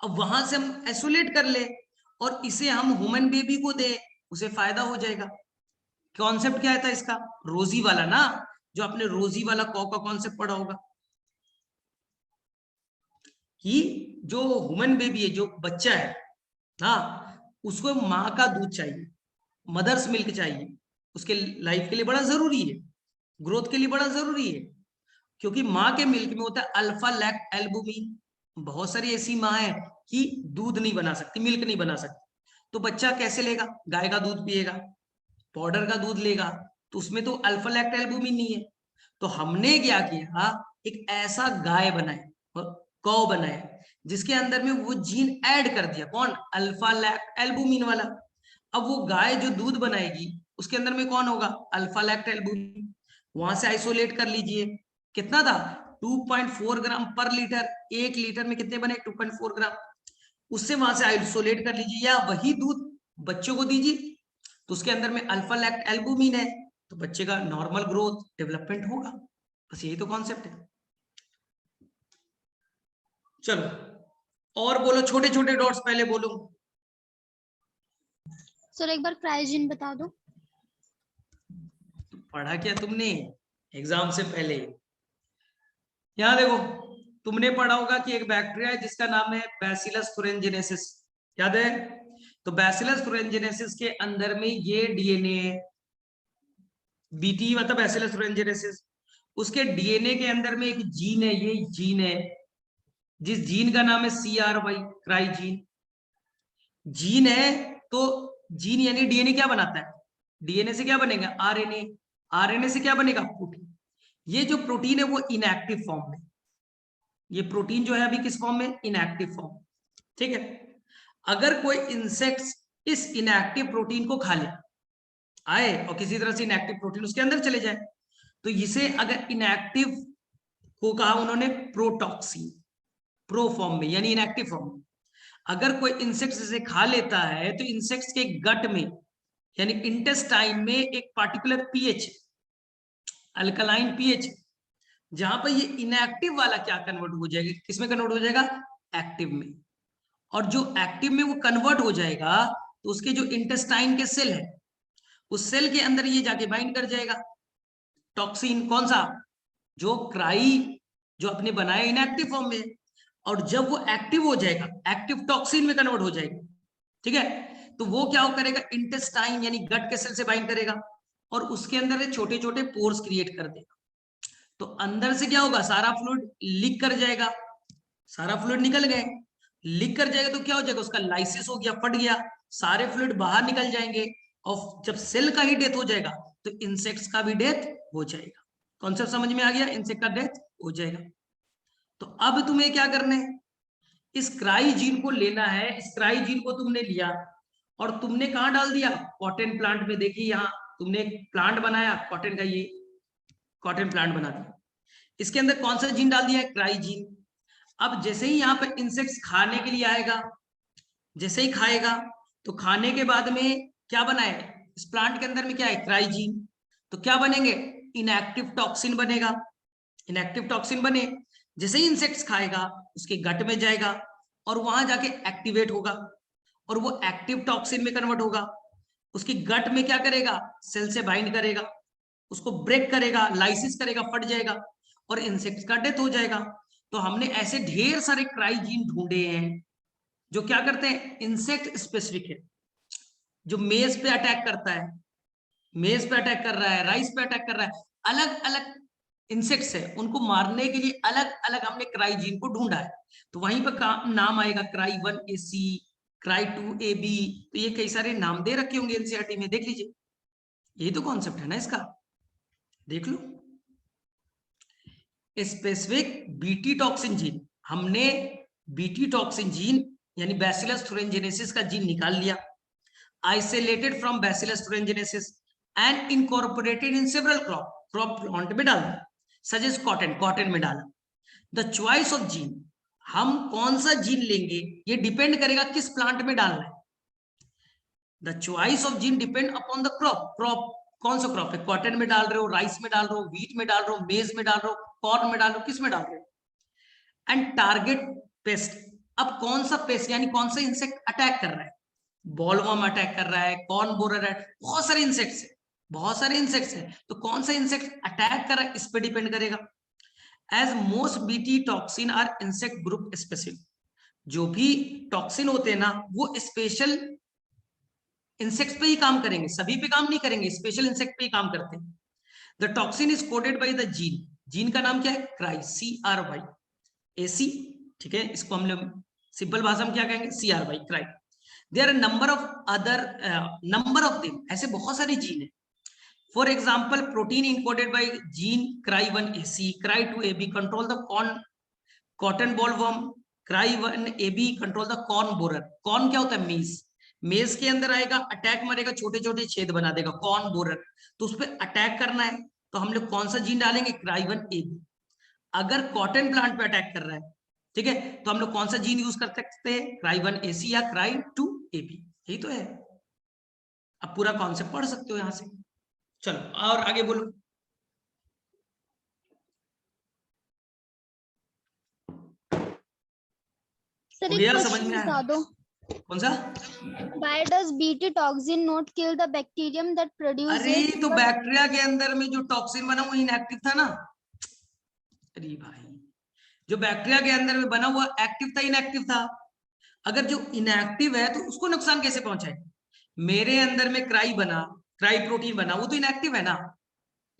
अब वहां से हम आइसोलेट कर ले और इसे हम ह्यूमन बेबी को दे, उसे फायदा हो जाएगा। कॉन्सेप्ट क्या था इसका? रोजी वाला ना, जो आपने रोजी वाला कॉ का कॉन्सेप्ट पढ़ा होगा कि जो ह्यूमन बेबी है, जो बच्चा है, हाँ, उसको माँ का दूध चाहिए, मदर्स मिल्क चाहिए, उसके लाइफ के लिए बड़ा जरूरी है, ग्रोथ के लिए बड़ा जरूरी है, क्योंकि माँ के मिल्क में होता है अल्फा लैक्ट एल्बुमिन। बहुत सारी ऐसी माँ है कि दूध नहीं बना सकती, मिल्क नहीं बना सकती, तो बच्चा कैसे लेगा? गाय का दूध पिएगा, पाउडर का दूध लेगा, तो उसमें तो अल्फा लैक्ट एल्बुमिन नहीं है। तो हमने क्या किया, एक ऐसा गाय बनाए और कौ बनाए जिसके अंदर में वो जीन ऐड कर दिया। कौन? अल्फा लैक्ट एल्बुमिन वाला। अब वो गाय जो दूध बनाएगी उसके अंदर में कौन होगा? Alpha lactalbumin. वहां से आइसोलेट कर लीजिए, कितना था? 2.4 ग्राम पर लीटर। 1 लीटर में कितने बने? 2.4 ग्राम। उससे वहां से आइसोलेट कर लीजिए, या वही दूध बच्चों को दीजिए, तो उसके अंदर में अल्फा लैक्ट एल्बुमिन है, तो बच्चे का नॉर्मल ग्रोथ डेवलपमेंट होगा। बस यही तो कॉन्सेप्ट है। चलो और बोलो, छोटे छोटे डॉट्स पहले बोलो। सर एक बार क्राइजीन बता दो। पढ़ा क्या तुमने एग्जाम से पहले? यहां देखो, तुमने पढ़ा होगा कि एक बैक्टीरिया है जिसका नाम है बैसिलस thuringiensis, याद है? तो बैसिलस thuringiensis के अंदर में ये डीएनए, बीटी मतलब बैसिलस thuringiensis, उसके डीएनए के अंदर में एक जीन है, ये जीन है जिस जीन का नाम है CRY, क्राइजीन जीन है। तो जीन यानी डीएनए क्या बनाता है? डीएनए से क्या बनेगा? आरएनए। आरएनए से क्या बनेगा? प्रोटीन। ये जो प्रोटीन है वो इनएक्टिव फॉर्म में, ये प्रोटीन जो है अभी किस फॉर्म में? Inactive form. ठीक है, अगर कोई इंसेक्ट्स इस इनएक्टिव प्रोटीन को खा ले आए और किसी तरह से इनएक्टिव प्रोटीन उसके अंदर चले जाए, तो इसे अगर इनएक्टिव को कहा उन्होंने प्रोटॉक्सिन, प्रो फॉर्म में यानी इनएक्टिव फॉर्म में। अगर कोई इंसेक्ट्स इसे खा लेता है तो इंसेक्ट्स के गट में यानी इंटेस्टाइन में एक पार्टिकुलर पीएच, अल्कलाइन पीएच, जहां पर ये इनएक्टिव वाला क्या कन्वर्ट हो जाएगा? किसमें कन्वर्ट हो जाएगा? एक्टिव में। और जो एक्टिव में वो कन्वर्ट हो जाएगा तो उसके जो इंटेस्टाइन के सेल है, उस सेल के अंदर ये जाके बाइंड कर जाएगा टॉक्सिन। कौन सा? जो क्राई जो अपने बनाए इनएक्टिव फॉर्म में, और जब वो एक्टिव हो जाएगा, एक्टिव टॉक्सिन में कन्वर्ट हो जाएगा। ठीक है, तो वो क्या करेगा? इंटेस्टाइन यानी गट के सेल से बाइंड करेगा और उसके अंदर छोटे छोटे पोर्स क्रिएट कर देगा। तो अंदर से क्या होगा? सारा फ्लूइड लीक कर जाएगा, सारा फ्लूइड निकल गए, लीक कर जाएगा तो क्या हो जाएगा? उसका लाइसिस हो गया, फट गया, सारे फ्लूइड बाहर निकल जाएंगे, और जब सेल का ही डेथ हो जाएगा तो इंसेक्ट्स का भी डेथ हो जाएगा। कॉन्सेप्ट समझ में आ गया? इंसेक्ट का डेथ हो जाएगा। तो अब तुम्हें क्या करना है? इस क्राई जीन को लेना है। इस क्राई जीन को तुमने लिया और तुमने कहां डाल दिया? कॉटन प्लांट में। देखिए यहां तुमने एक प्लांट बनाया कॉटन का, ये कॉटन प्लांट बना दिया, इसके अंदर कौन सा जीन डाल दिया है? Cry gene. अब जैसे ही यहाँ पर इंसेक्ट्स खाने के लिए आएगा, जैसे ही खाएगा तो खाने के बाद में क्या बना है? इस प्लांट के अंदर में क्या है? Cry gene. तो क्या बनेंगे? इनएक्टिव टॉक्सिन बनेगा। इनएक्टिव टॉक्सिन बने, जैसे ही इंसेक्ट्स खाएगा उसके गट में जाएगा और वहां जाके एक्टिवेट होगा और वो एक्टिव टॉक्सिन में कन्वर्ट होगा। उसकी गट में क्या करेगा? सेल से बाइंड करेगा, उसको ब्रेक करेगा, लाइसिस करेगा, फट जाएगा और इंसेक्ट का डेथ हो जाएगा। तो हमने ऐसे ढेर सारे क्राई जीन ढूंढे हैं जो क्या करते हैं? इंसेक्ट स्पेसिफिक है, जो मेज पे अटैक करता है, मेज पे अटैक कर रहा है, राइस पे अटैक कर रहा है, अलग अलग इंसेक्ट्स है, उनको मारने के लिए अलग अलग हमने क्राई जीन को ढूंढा है। तो वहीं पर नाम आएगा क्राई 1AC, क्राई 2AB, तो ये कई सारे नाम दे रखे होंगे एनसीईआरटी में, देख लीजिए। यही तो कॉन्सेप्ट है ना इसका, देख लो। स्पेसिफिक बीटी टॉक्सिन जीन, हमने बीटी टॉक्सिन जीन यानी बैसिलस thuringiensis का जीन निकाल लिया, isolated from bacillus thuringiensis and incorporated in several crop plant में डाला, सच एज कॉटन में डाला। द चॉइस ऑफ जीन, हम कौन सा जीन लेंगे ये डिपेंड करेगा किस प्लांट में डालना है। The choice of gene depend upon the crop कौन सा क्रॉप है? कॉटन में डाल रहे हो, राइस में डाल रहे हो, व्हीट में डाल रहे हो, मेज में डाल रहे हो, कॉर्न में डाल रहे हो, किस में डाल रहे हो? एंड टारगेट पेस्ट, अब कौन सा पेस्ट यानी कौन सा इंसेक्ट अटैक कर रहा है, बॉलवर्म अटैक कर रहा है, कॉर्न बोरर है, बहुत सारे इंसेक्ट्स है, बहुत सारे इंसेक्ट्स है। तो कौन सा इंसेक्ट अटैक कर रहा है इस पे डिपेंड करेगा। As most BT toxin are insect group specific, जो भी टॉक्सिन होते हैं ना वो स्पेशल इंसेक्ट्स पे ही काम करेंगे, सभी पे काम नहीं करेंगे, स्पेशल इंसेक्ट पे ही काम करते हैं। The toxin is coded by the gene, gene का नाम क्या है, क्राई, CRY AC, ठीक है, इसको हम लोग सिंपल भाषा में क्या कहेंगे, CRY, cry. There are number of them, ऐसे बहुत सारे जीन है। For example protein encoded by gene CRY1AC, CRY2AB control the cotton bollworm, CRY1AB control the corn borer. Corn क्या होता है, मेज, मेज के अंदर आएगा, अटैक मारेगा, छोटे छोटे छेद बना देगा, कॉर्न बोरर। तो उस पर अटैक करना है तो हम लोग कौन सा जीन डालेंगे, CRY1AB। अगर कॉटन प्लांट पे अटैक कर रहा है, ठीक है, तो हम लोग कौन सा जीन यूज कर सकते हैं, CRY1AC या CRY2AB, यही तो है। अब पूरा कॉन्सेप्ट पढ़ सकते हो यहां से। चलो और आगे बोलो। सर हो एक गया, समझ क्वेश्चन में बता आया? दो। कौन सा? Why does Bt toxin not kill the bacterium that produce अरे it? तो But बैक्टीरिया के अंदर में जो टॉक्सिन बना वो इनएक्टिव था ना। अरे भाई, जो बैक्टीरिया के अंदर में बना हुआ एक्टिव था, इनएक्टिव था? अगर जो इनएक्टिव है तो उसको नुकसान कैसे पहुंचाए? मेरे अंदर में क्राई प्रोटीन बना, वो तो इनएक्टिव है ना,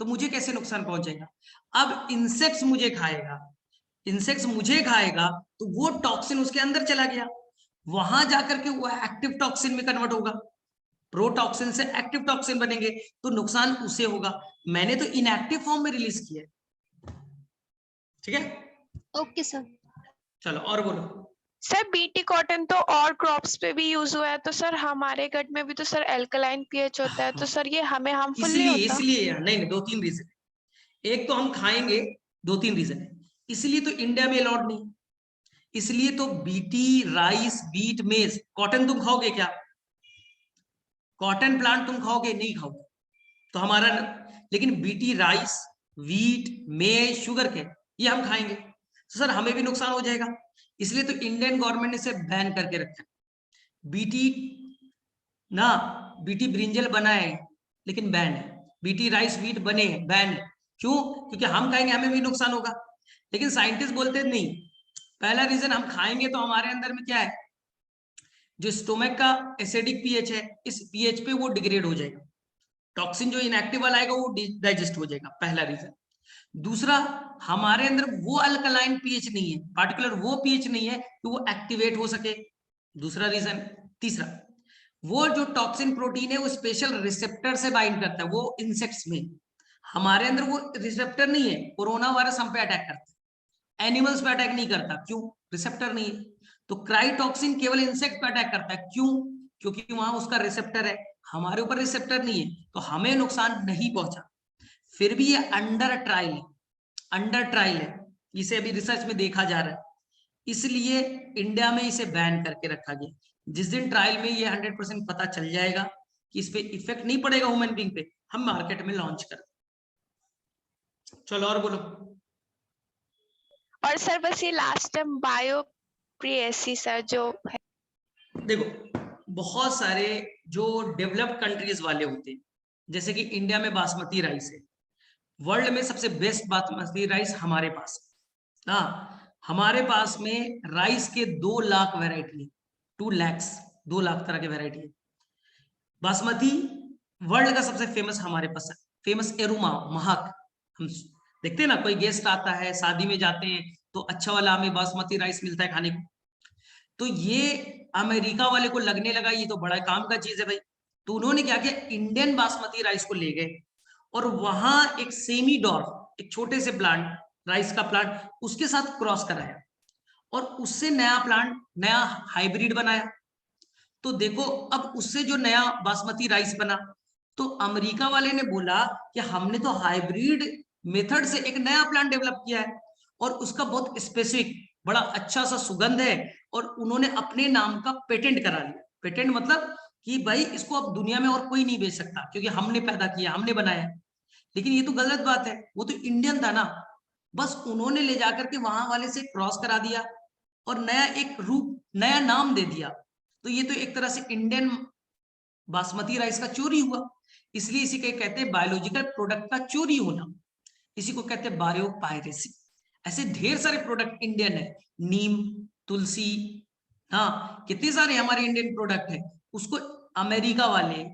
तो मुझे कैसे नुकसान पहुंचेगा? अब इंसेक्ट्स मुझे खाएगा तो वो टॉक्सिन उसके अंदर चला गया, वहां जाकर के वो एक्टिव टॉक्सिन में कन्वर्ट होगा, प्रोटॉक्सिन से एक्टिव टॉक्सिन बनेंगे, तो नुकसान उसे होगा। मैंने तो इनएक्टिव फॉर्म में रिलीज किया है, ठीक है। Okay sir. चलो और बोलो। सर बीटी कॉटन तो और क्रॉप्स पे भी यूज हुआ है, तो सर हमारे गट में भी तो सर एल्कलाइन पीएच होता है, तो सर ये हमें हार्मफुल नहीं इसलिए होता? इसलिए नहीं, दो तीन रीजन, एक तो हम खाएंगे, दो तीन रीजन है, इसलिए तो इंडिया में अलाउड नहीं। इसलिए तो बीटी, राइस, बीट, मेज, कॉटन तुम खाओगे क्या? कॉटन प्लांट तुम खाओगे नहीं, खाओगे तो हमारा लेकिन बीटी, राइस, वीट, मेज, शुगर के ये हम खाएंगे, तो सर हमें भी नुकसान हो जाएगा। इसलिए तो इंडियन गवर्नमेंट ने इसे बैन करके रखा है। बीटी ना, बीटी ब्रिंजल बना है लेकिन बैन है, बीटी राइस वीट बने बैन है। क्यों? क्योंकि हम खाएंगे हमें भी नुकसान होगा। लेकिन साइंटिस्ट बोलते नहीं, पहला रीजन हम खाएंगे तो हमारे अंदर में क्या है, जो स्टोमक का एसिडिक पीएच है, इस पीएच पे वो डिग्रेड हो जाएगा, टॉक्सिन जो इनएक्टिव वाला आएगा वो डाइजेस्ट हो जाएगा, पहला रीजन। दूसरा, हमारे अंदर वो अल्कलाइन पीएच नहीं है, पार्टिकुलर वो पीएच नहीं है कि वो एक्टिवेट हो सके, दूसरा रीजन। तीसरा, वो जो टॉक्सिन प्रोटीन है वो स्पेशल रिसेप्टर से बाइंड करता है, वो इंसेक्ट्स में, हमारे अंदर वो रिसेप्टर नहीं है। कोरोना वायरस हम पे अटैक करता है, एनिमल्स पे अटैक नहीं करता, क्यों? रिसेप्टर नहीं है। तो क्राइटॉक्सिन केवल इंसेक्ट पे अटैक करता है, क्यों? क्योंकि वहां उसका रिसेप्टर है, हमारे ऊपर रिसेप्टर नहीं है, तो हमें नुकसान नहीं पहुंचा। फिर भी ये अंडर ट्रायल है, इसे अभी रिसर्च में देखा जा रहा है, इसलिए इंडिया में इसे बैन करके रखा गया। जिस दिन ट्रायल में ये 100% पता चल जाएगा कि इस पे इफेक्ट नहीं पड़ेगा ह्यूमन बीइंग पे, हम मार्केट में लॉन्च कर। चलो और बोलो। और सर बस ये लास्ट टाइम बायोप्रिएसी सर जो है, देखो बहुत सारे जो डेवलप्ड कंट्रीज वाले होते हैं, जैसे कि इंडिया में बासमती राइस है, वर्ल्ड में सबसे बेस्ट बासमती राइस हमारे पास है। हाँ, हमारे पास में राइस के 2 लाख वैरायटी है, 2 lakhs, 2 लाख तरह के वैरायटी है। बासमती वर्ल्ड का सबसे फेमस हमारे पास है, फेमस एरुमा, महक। हम देखते हैं ना, कोई गेस्ट आता है, शादी में जाते हैं तो अच्छा वाला हमें बासमती राइस मिलता है खाने को। तो ये अमेरिका वाले को लगने लगा ये तो बड़ा काम का चीज है भाई, तो उन्होंने क्या किया, इंडियन बासमती राइस को ले गए और वहां एक सेमी डॉर्फ, एक छोटे से प्लांट, राइस का प्लांट, उसके साथ क्रॉस कराया और उससे नया प्लांट, नया हाइब्रिड बनाया। तो देखो अब उससे जो नया बासमती राइस बना, तो अमेरिका वाले ने बोला कि हमने तो हाइब्रिड मेथड से एक नया प्लांट डेवलप किया है और उसका बहुत स्पेसिफिक, बड़ा अच्छा सा सुगंध है, और उन्होंने अपने नाम का पेटेंट करा लिया। पेटेंट मतलब कि भाई इसको अब दुनिया में और कोई नहीं बेच सकता, क्योंकि हमने पैदा किया, हमने बनाया। लेकिन ये तो गलत बात है, वो तो इंडियन था ना, बस उन्होंने ले जाकर के वहां वाले से क्रॉस करा दिया और नया एक रूप, नया नाम दे दिया। तो ये तो एक तरह से इंडियन बासमती राइस का चोरी हुआ, इसलिए इसी के कहते हैं बायोलॉजिकल प्रोडक्ट का चोरी होना, इसी को कहते हैं बायो पायरेसी। ऐसे ढेर सारे प्रोडक्ट इंडियन है, नीम, तुलसी, हाँ कितने सारे हमारे इंडियन प्रोडक्ट है, उसको अमेरिका वाले,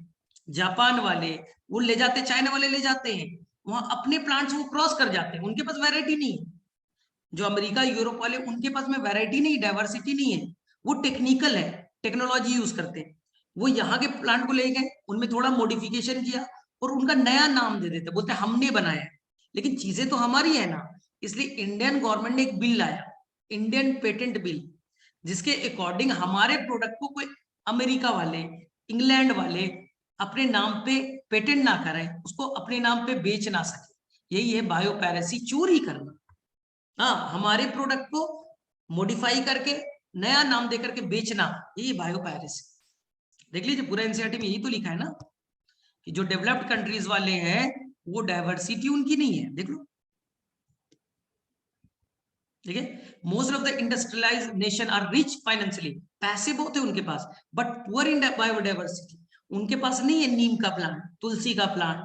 जापान वाले वो ले जाते, चाइना वाले ले जाते हैं, वहां अपने प्लांट्स वो क्रॉस कर जाते हैं, उनके पास वैरायटी नहीं है। जो अमेरिका यूरोप वाले, उनके पास में वैरायटी नहीं, डाइवर्सिटी नहीं है, वो टेक्निकल है, टेक्नोलॉजी यूज करते हैं। वो यहाँ के प्लांट को ले गए, उनमें थोड़ा मॉडिफिकेशन किया और उनका नया नाम दे देते, बोलते हमने बनाया, लेकिन चीजें तो हमारी है ना। इसलिए इंडियन गवर्नमेंट ने एक बिल लाया, इंडियन पेटेंट बिल, जिसके अकॉर्डिंग हमारे प्रोडक्ट को कोई अमेरिका वाले, इंग्लैंड वाले अपने नाम पे पेटेंट ना करें, उसको अपने नाम पे बेच ना सके। यही है बायो पायरेसी, चोरी करना। हाँ, हमारे प्रोडक्ट को मॉडिफाई करके नया नाम देकर के बेचना, यही बायो पायरेसी। देख लीजिए पूरा एनसीईआरटी में यही तो लिखा है ना, कि जो डेवलप्ड कंट्रीज वाले हैं वो डाइवर्सिटी उनकी नहीं है। देख लो, ठीक है, most of the industrialized nation are rich financially, पैसे बहुत है उनके पास, बट पुअर इन बायोडाइवर्सिटी। उनके पास नहीं है नीम का प्लांट, तुलसी का प्लांट,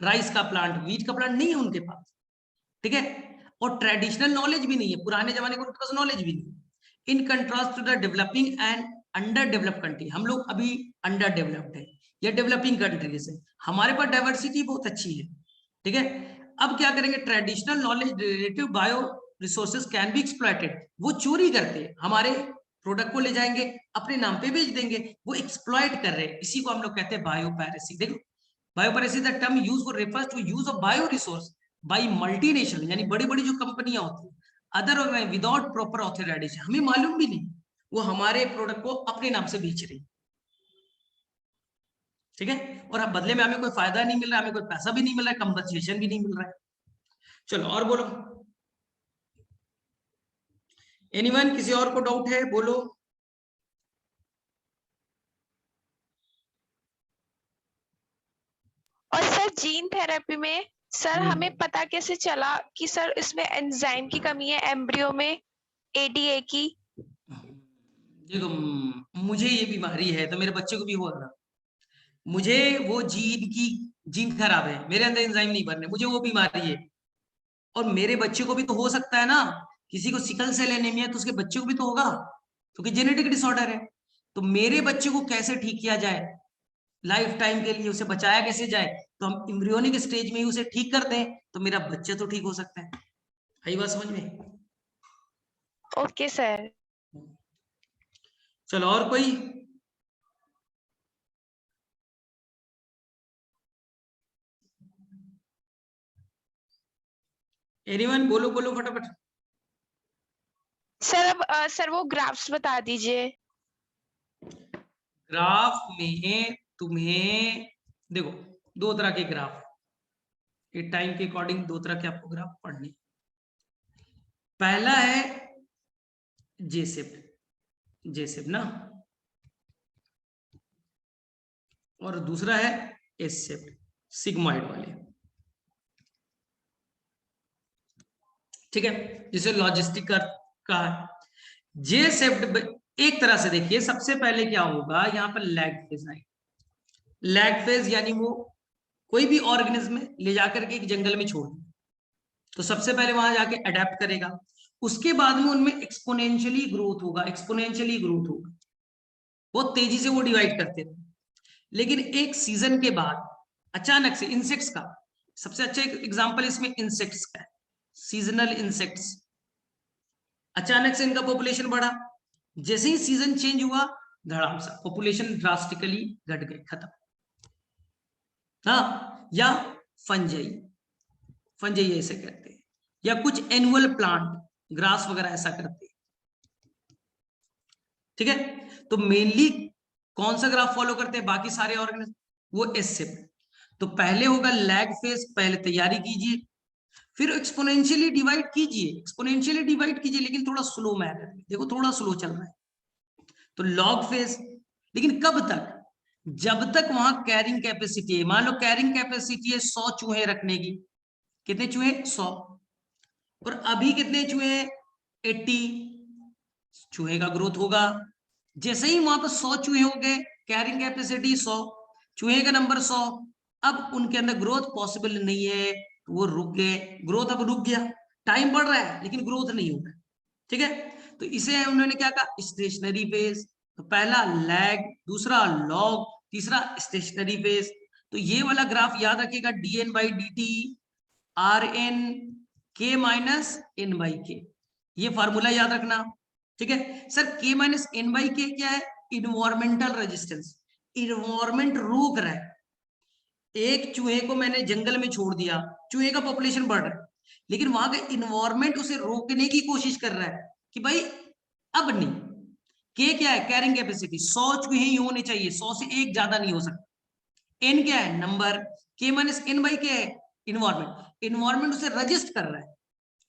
राइस का प्लांट, वीट का प्लांट नहीं है उनके पास, ठीक है, और ट्रेडिशनल नॉलेज भी नहीं है, पुराने जमाने को उनके पास नॉलेज भी नहीं। In contrast to the developing and underdeveloped country, हम लोग अभी अंडर डेवलप्ड है या डेवलपिंग कंट्रीज है, हमारे पास डाइवर्सिटी बहुत अच्छी है, ठीक है। अब क्या करेंगे, traditional knowledge relative bio resources can be exploited, वो चोरी करते हैं, हमारे प्रोडक्ट को ले जाएंगे अपने नाम पे बेच देंगे, वो एक्सप्लॉइट कर रहे हैं, इसी को हम लोग कहते हैं बायो पायरेसी। देखो, biopiracy the term use for refers to use of bioresource by multinational, यानी बड़ी बड़ी जो कंपनियां होती है अदर विदाउट प्रॉपर ऑथराइजेशन, हमें मालूम भी नहीं, वो हमारे प्रोडक्ट को अपने नाम से बेच रही, ठीक है, और अब बदले में हमें कोई फायदा नहीं मिल रहा है, हमें कोई पैसा भी नहीं मिल रहा है, कंपनसेशन भी नहीं मिल रहा है। चलो और बोलो, एनीवन, किसी और को डाउट है बोलो। और सर जीन थेरेपी में सर हमें पता कैसे चला कि सर इसमें एंजाइम की कमी है एम्ब्रियो में, एडीए की? देखो, मुझे ये बीमारी है तो मेरे बच्चे को भी हो रहा, मुझे वो जीन खराब है, मेरे अंदर एंजाइम नहीं बन रहे, मुझे वो बीमारी है, और मेरे बच्चे को भी तो हो सकता है ना, किसी को सिकल सेल एनीमिया तो उसके बच्चे को भी तो होगा, क्योंकि जेनेटिक डिसऑर्डर है। तो मेरे बच्चे को कैसे ठीक किया जाए, लाइफ टाइम के लिए उसे बचाया कैसे जाए, तो हम एम्ब्रियोनिक स्टेज में ही उसे ठीक कर दें तो मेरा बच्चा तो ठीक हो सकता है। आई बात समझ में? Okay sir. चलो और कोई, एनीवन, बोलो बोलो फटाफट। सर अब सर वो ग्राफ्स बता दीजिए। ग्राफ में तुम्हें देखो दो तरह के ग्राफ, ये टाइम के अकॉर्डिंग दो तरह के आपको ग्राफ पढ़ने। पहला है जेसेप ना, और दूसरा है एस शेप, सिग्मॉइड वाले, ठीक है, जिसे लॉजिस्टिक का है। जे शेप्ड एक तरह से देखिए, सबसे पहले क्या होगा, यहाँ पर लैग फेज आएगा। लैग फेज यानी वो कोई भी ऑर्गेनिज्म ले जाकर के एक जंगल में छोड़ दे, तो सबसे पहले वहां जाके अडेप्ट करेगा, उसके बाद में उनमें एक्सपोनेंशियली ग्रोथ होगा, एक्सपोनेंशियली ग्रोथ होगा, बहुत तेजी से वो डिवाइड करते हैं। लेकिन एक सीजन के बाद अचानक से, इंसेक्ट्स का सबसे अच्छा एग्जांपल इसमें इंसेक्ट्स का है, सीजनल इंसेक्ट्स, अचानक से इनका पॉपुलेशन बढ़ा, जैसे ही सीजन चेंज हुआ धड़ाम सा पॉपुलेशन ड्रास्टिकली घट गई, खत्म। हाँ, या फंजई ऐसे करते हैं, या कुछ एनुअल प्लांट ग्रास वगैरह ऐसा करते हैं, ठीक है। तो मेनली कौन सा ग्राफ फॉलो करते हैं बाकी सारे ऑर्गेनिज्म, वो एस शेप। तो पहले होगा लैग फेज, पहले तैयारी कीजिए, फिर एक्सपोनेंशियली डिवाइड कीजिए, एक्सपोनेंशियली डिवाइड कीजिए, लेकिन थोड़ा स्लो मैनर में, देखो थोड़ा स्लो चल रहा है, तो लॉग फेज। लेकिन कब तक, जब तक वहां कैरिंग कैपेसिटी है, मान लो कैरिंग कैपेसिटी है 100 चूहे रखने की, कितने चूहे, 100, और अभी कितने चूहे, 80 चूहे का ग्रोथ होगा, जैसे ही वहां पर 100 चूहे हो गए, कैरिंग कैपेसिटी 100, चूहे का नंबर 100, अब उनके अंदर ग्रोथ पॉसिबल नहीं है, वो रुक गए, ग्रोथ अब रुक गया, टाइम बढ़ रहा है लेकिन ग्रोथ नहीं हो रहा है, ठीक है। तो इसे उन्होंने क्या कहा, स्टेशनरी फेज। तो पहला लैग, दूसरा लॉग, तीसरा स्टेशनरी फेज। तो ये वाला ग्राफ याद रखिएगा, dn by dt Rn k minus n by के, ये फार्मूला याद रखना, ठीक है। Sir k minus n by के क्या है, इन्वायरमेंटल रेजिस्टेंस, इन्वायरमेंट रोक रहा है। एक चूहे को मैंने जंगल में छोड़ दिया, चूहे का पॉपुलेशन बढ़ रहा है, लेकिन वहां का इन्वायरमेंट उसे रोकने की कोशिश कर रहा है कि भाई अब नहीं। के क्या है, कैरिंग कैपेसिटी, 100 चूहे ही होने चाहिए, 100 से एक ज्यादा नहीं हो सकता। एन क्या है, नंबर, के माइनस एन बाई के है इन्वायरमेंट, इन्वायरमेंट उसे रजिस्ट कर रहा है,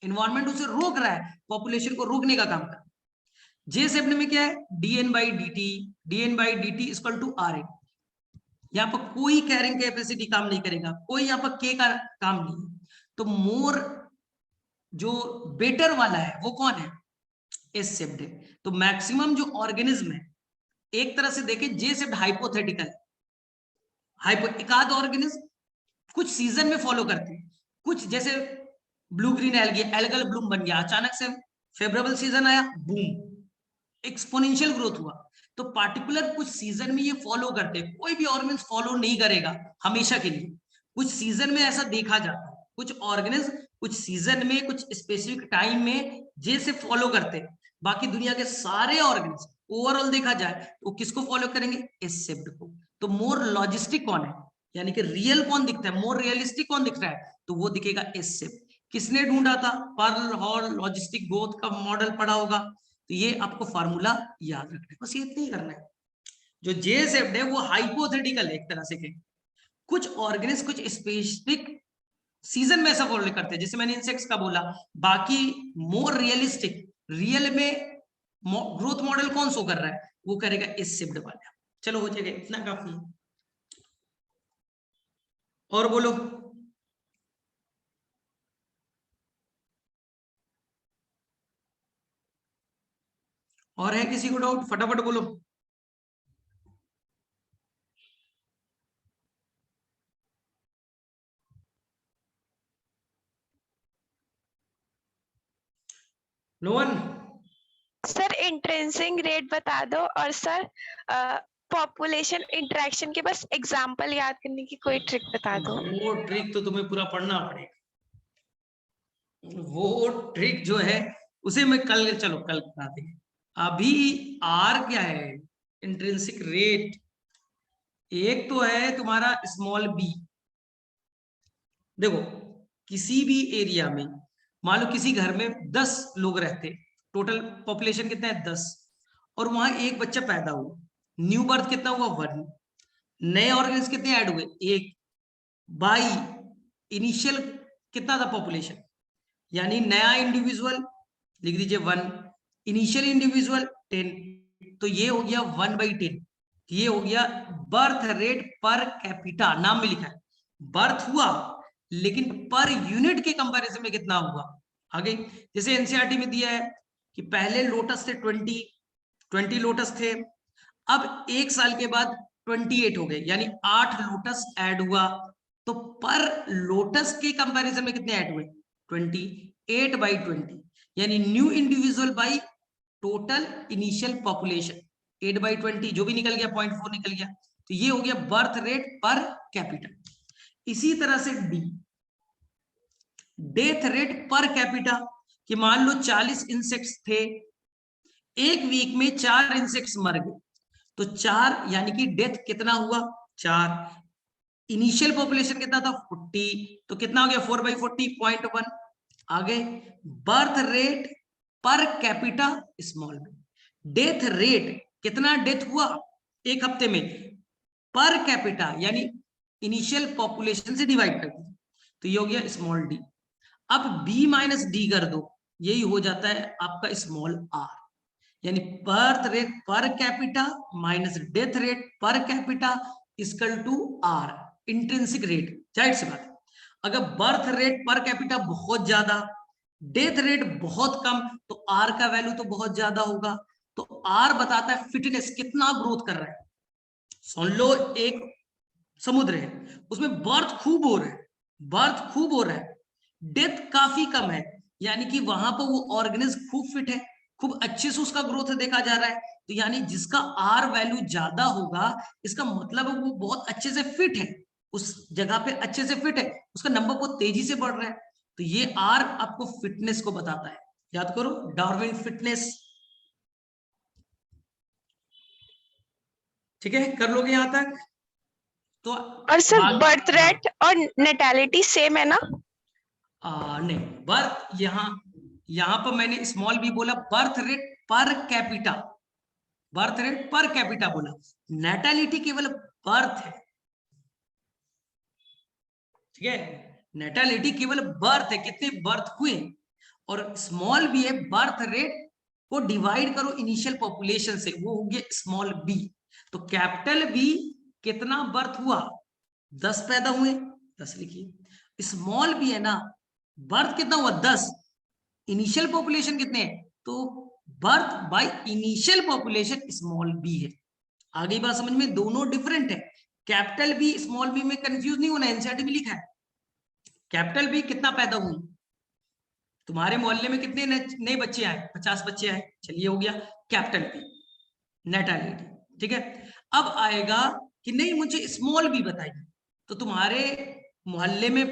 इन्वायरमेंट उसे रोक रहा है, पॉपुलेशन को रोकने का काम कर रहा है। जे सेप्ट में क्या है, dn by dt, dn by dt equal to Rn। यहाँ पर कोई कैरिंग कैपेसिटी काम नहीं करेगा, कोई यहाँ पर के का काम नहीं है। तो मोर जो बेटर वाला है वो कौन है, एस सेप्ट है। तो मैक्सिमम जो ऑर्गेनिज्म है, एक तरह से देखें जे सेप्ट हाइपोथेटिकल, एकाध ऑर्गेनिज्म कुछ सीजन में फॉलो करते हैं, कुछ जैसे blue green algae, algal Bloom बन गया, अचानक से फेवरेबल सीजन आया, बूम, एक्सपोनेंशियल ग्रोथ हुआ। तो पार्टिकुलर कुछ सीजन में ये फॉलो करते हैं, कोई भी ऑर्गेनिज्म फॉलो नहीं करेगा हमेशा के लिए, कुछ सीजन में ऐसा देखा जाता है, कुछ ऑर्गेनिज्म कुछ सीजन में कुछ स्पेसिफिक टाइम में जैसे फॉलो करते हैं। बाकी दुनिया के सारे ऑर्गेनिज्म ओवरऑल देखा जाए तो किसको फॉलो करेंगे, एस सेप्ट को। तो मोर लॉजिस्टिक कौन है, यानी कि रियल कौन दिखता है, मोर रियलिस्टिक कौन दिख रहा है, तो वो दिखेगा एस सेप्ट। किसने ढूंढा था, पर्ल हॉल लॉजिस्टिक ग्रोथ का मॉडल पढ़ा होगा। तो ये आपको फार्मूला याद रखना है, बस ये इतना ही करना है। जो जे सेप्ट है वो हाइपोथेटिकल है एक तरह से, के कुछ ऑर्गेनिज्म कुछ स्पेसिफिक सीजन में ऐसा फॉलो करते हैं, जैसे मैंने इंसेक्ट्स का बोला। बाकी मोर रियलिस्टिक, रियल में ग्रोथ मॉडल कौन शो कर रहा है, वो करेगा इस शिफ्ट वाला। चलो हो जाएगा, इतना काफी है। और बोलो, और है किसी को डाउट, फटाफट बोलो। No one. Sir intrinsic rate बता दो, और सर पॉपुलेशन इंटरेक्शन के बस एग्जांपल याद करने की कोई ट्रिक बता दो। वो ट्रिक तो तुम्हें पूरा पढ़ना पड़ेगा, वो ट्रिक जो है उसे मैं कल, चलो कल बता देंगे। अभी आर क्या है, इंट्रिंसिक रेट, एक तो है तुम्हारा स्मॉल बी। देखो किसी भी एरिया में, मान लो किसी घर में 10 लोग रहते, टोटल पॉपुलेशन कितना है 10, और वहां एक बच्चा पैदा हुआ, न्यू बर्थ कितना हुआ 1, नए ऑर्गेन्स कितने ऐड हुए 1, बाई इनिशियल कितना था पॉपुलेशन, यानी नया इंडिविजुअल लिख दीजिए 1, इनिशियल इंडिविजुअल 10, तो ये हो गया 1/10। ये हो गया बर्थ रेट पर कैपिटा, नाम में लिखा है बर्थ हुआ, लेकिन पर यूनिट के कंपैरिजन में कितना हुआ। आगे जैसे एनसीईआरटी में दिया है कि पहले लोटस थे 20 लोटस थे, अब एक साल के बाद 28 हो गए, यानी 8 लोटस ऐड हुआ। तो पर लोटस के कंपैरिजन में कितने ऐड हुए 28/20, यानी new individual by total initial population 8/20, जो भी निकल गया 0.4 निकल गया। तो ये हो गया बर्थ रेट पर कैपिटा। इसी तरह से D, death rate per capita, कि मान लो 40 इंसेक्ट्स थे, एक वीक में 4 इंसेक्ट्स मर गए, तो 4 यानी कि डेथ कितना हुआ 4, इनिशियल पॉपुलेशन कितना था 40, तो कितना हो गया 4/40 0.1। आगे birth rate per capita small में, डेथ रेट कितना डेथ हुआ एक हफ्ते में पर कैपिटा, यानी इनिशियल पॉपुलेशन से डिवाइड कर दिया, तो ये हो गया स्मॉल डी। अब बी माइनस डी कर दो, यही हो जाता है आपका स्मॉल आर, यानी birth rate per capita minus death rate per capita equal to R, intrinsic rate. जाहिर सी बात है, अगर बर्थ रेट पर कैपिटा बहुत ज्यादा, डेथ रेट बहुत कम, तो आर का वैल्यू तो बहुत ज्यादा होगा। तो आर बताता है फिटनेस, कितना ग्रोथ कर रहा है। सुन लो, एक समुद्र है, उसमें बर्थ खूब हो रहा है, बर्थ खूब हो रहा है, डेथ काफी कम है, यानी कि वहां पर वो ऑर्गेनिज्म खूब फिट है, खूब अच्छे से उसका ग्रोथ देखा जा रहा है। तो यानी जिसका आर वैल्यू ज्यादा होगा, इसका मतलब है वो बहुत अच्छे से फिट है, उस जगह पे अच्छे से फिट है, उसका नंबर बहुत तेजी से बढ़ रहा है। तो ये आर आपको फिटनेस को बताता है। याद करो, डार्विन फिटनेस। ठीक है, कर लोगे यहां तक? तो और सर बर्थ हाँ, रेट और नेटेलिटी सेम है ना? नहीं, बर्थ यहां पर मैंने स्मॉल बी बोला, birth rate per capita, birth rate per capita बोला, नेटेलिटी केवल बर्थ है। ठीक है, नेटेलिटी केवल बर्थ है, कितने बर्थ हुए, और स्मॉल बी है बर्थ रेट को डिवाइड करो इनिशियल पॉपुलेशन से, वो हो गया स्मॉल बी। तो कैपिटल बी कितना बर्थ हुआ, 10 पैदा हुए, 10 लिखिए। स्मॉल बी है ना, बर्थ कितना हुआ, 10, इनिशियल पॉपुलेशन कितने हैं, तो birth by initial population small B है। आगे बात समझ में, दोनों डिफरेंट है। कैपिटल बी स्मॉल बी में कंफ्यूज नहीं होना, एनसीईआरटी में लिखा है। कैपिटल बी कितना पैदा हुई, तुम्हारे मोहल्ले में कितने नए बच्चे आए, 50 बच्चे आए, चलिए हो गया कैपिटल बी, नेटेलिटी। ठीक है, अब आएगा कि नहीं मुझे स्मॉल बी बताइए, तो तुम्हारे मोहल्ले में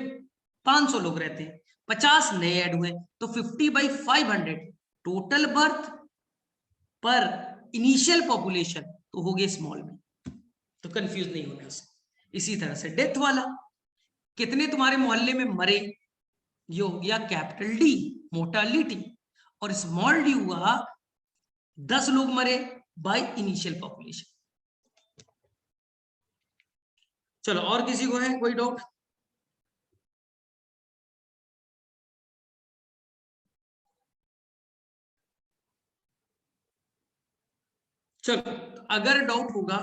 500 लोग रहते हैं, 50 नए ऐड हुए, तो 50/500 टोटल बर्थ पर इनिशियल पॉपुलेशन, तो हो गया स्मॉल बी। तो कंफ्यूज नहीं होना इससे। इसी तरह से डेथ वाला, कितने तुम्हारे मोहल्ले में मरे, ये हो गया कैपिटल डी, मोर्टालिटी, और स्मॉल डी हुआ 10 लोग मरे बाय इनिशियल पॉपुलेशन। चलो, और किसी को है कोई डाउट? चलो, अगर डाउट होगा,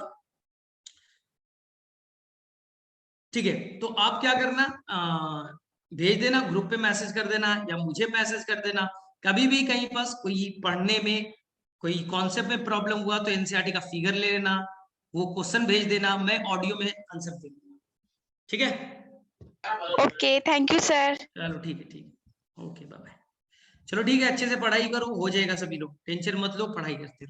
ठीक है, तो आप क्या करना, भेज देना, ग्रुप पे मैसेज कर देना या मुझे मैसेज कर देना। कभी भी कहीं पास कोई पढ़ने में कोई कॉन्सेप्ट में प्रॉब्लम हुआ तो एनसीईआरटी का फिगर ले लेना, वो क्वेश्चन भेज देना, मैं ऑडियो में आंसर दे दूंगा। ठीक है, ओके, थैंक यू सर। चलो ठीक है, ठीक है, ओके, बाय बाय। चलो ठीक है, अच्छे से पढ़ाई करो, हो जाएगा, सभी लोग टेंशन मत लो, पढ़ाई करते रहो।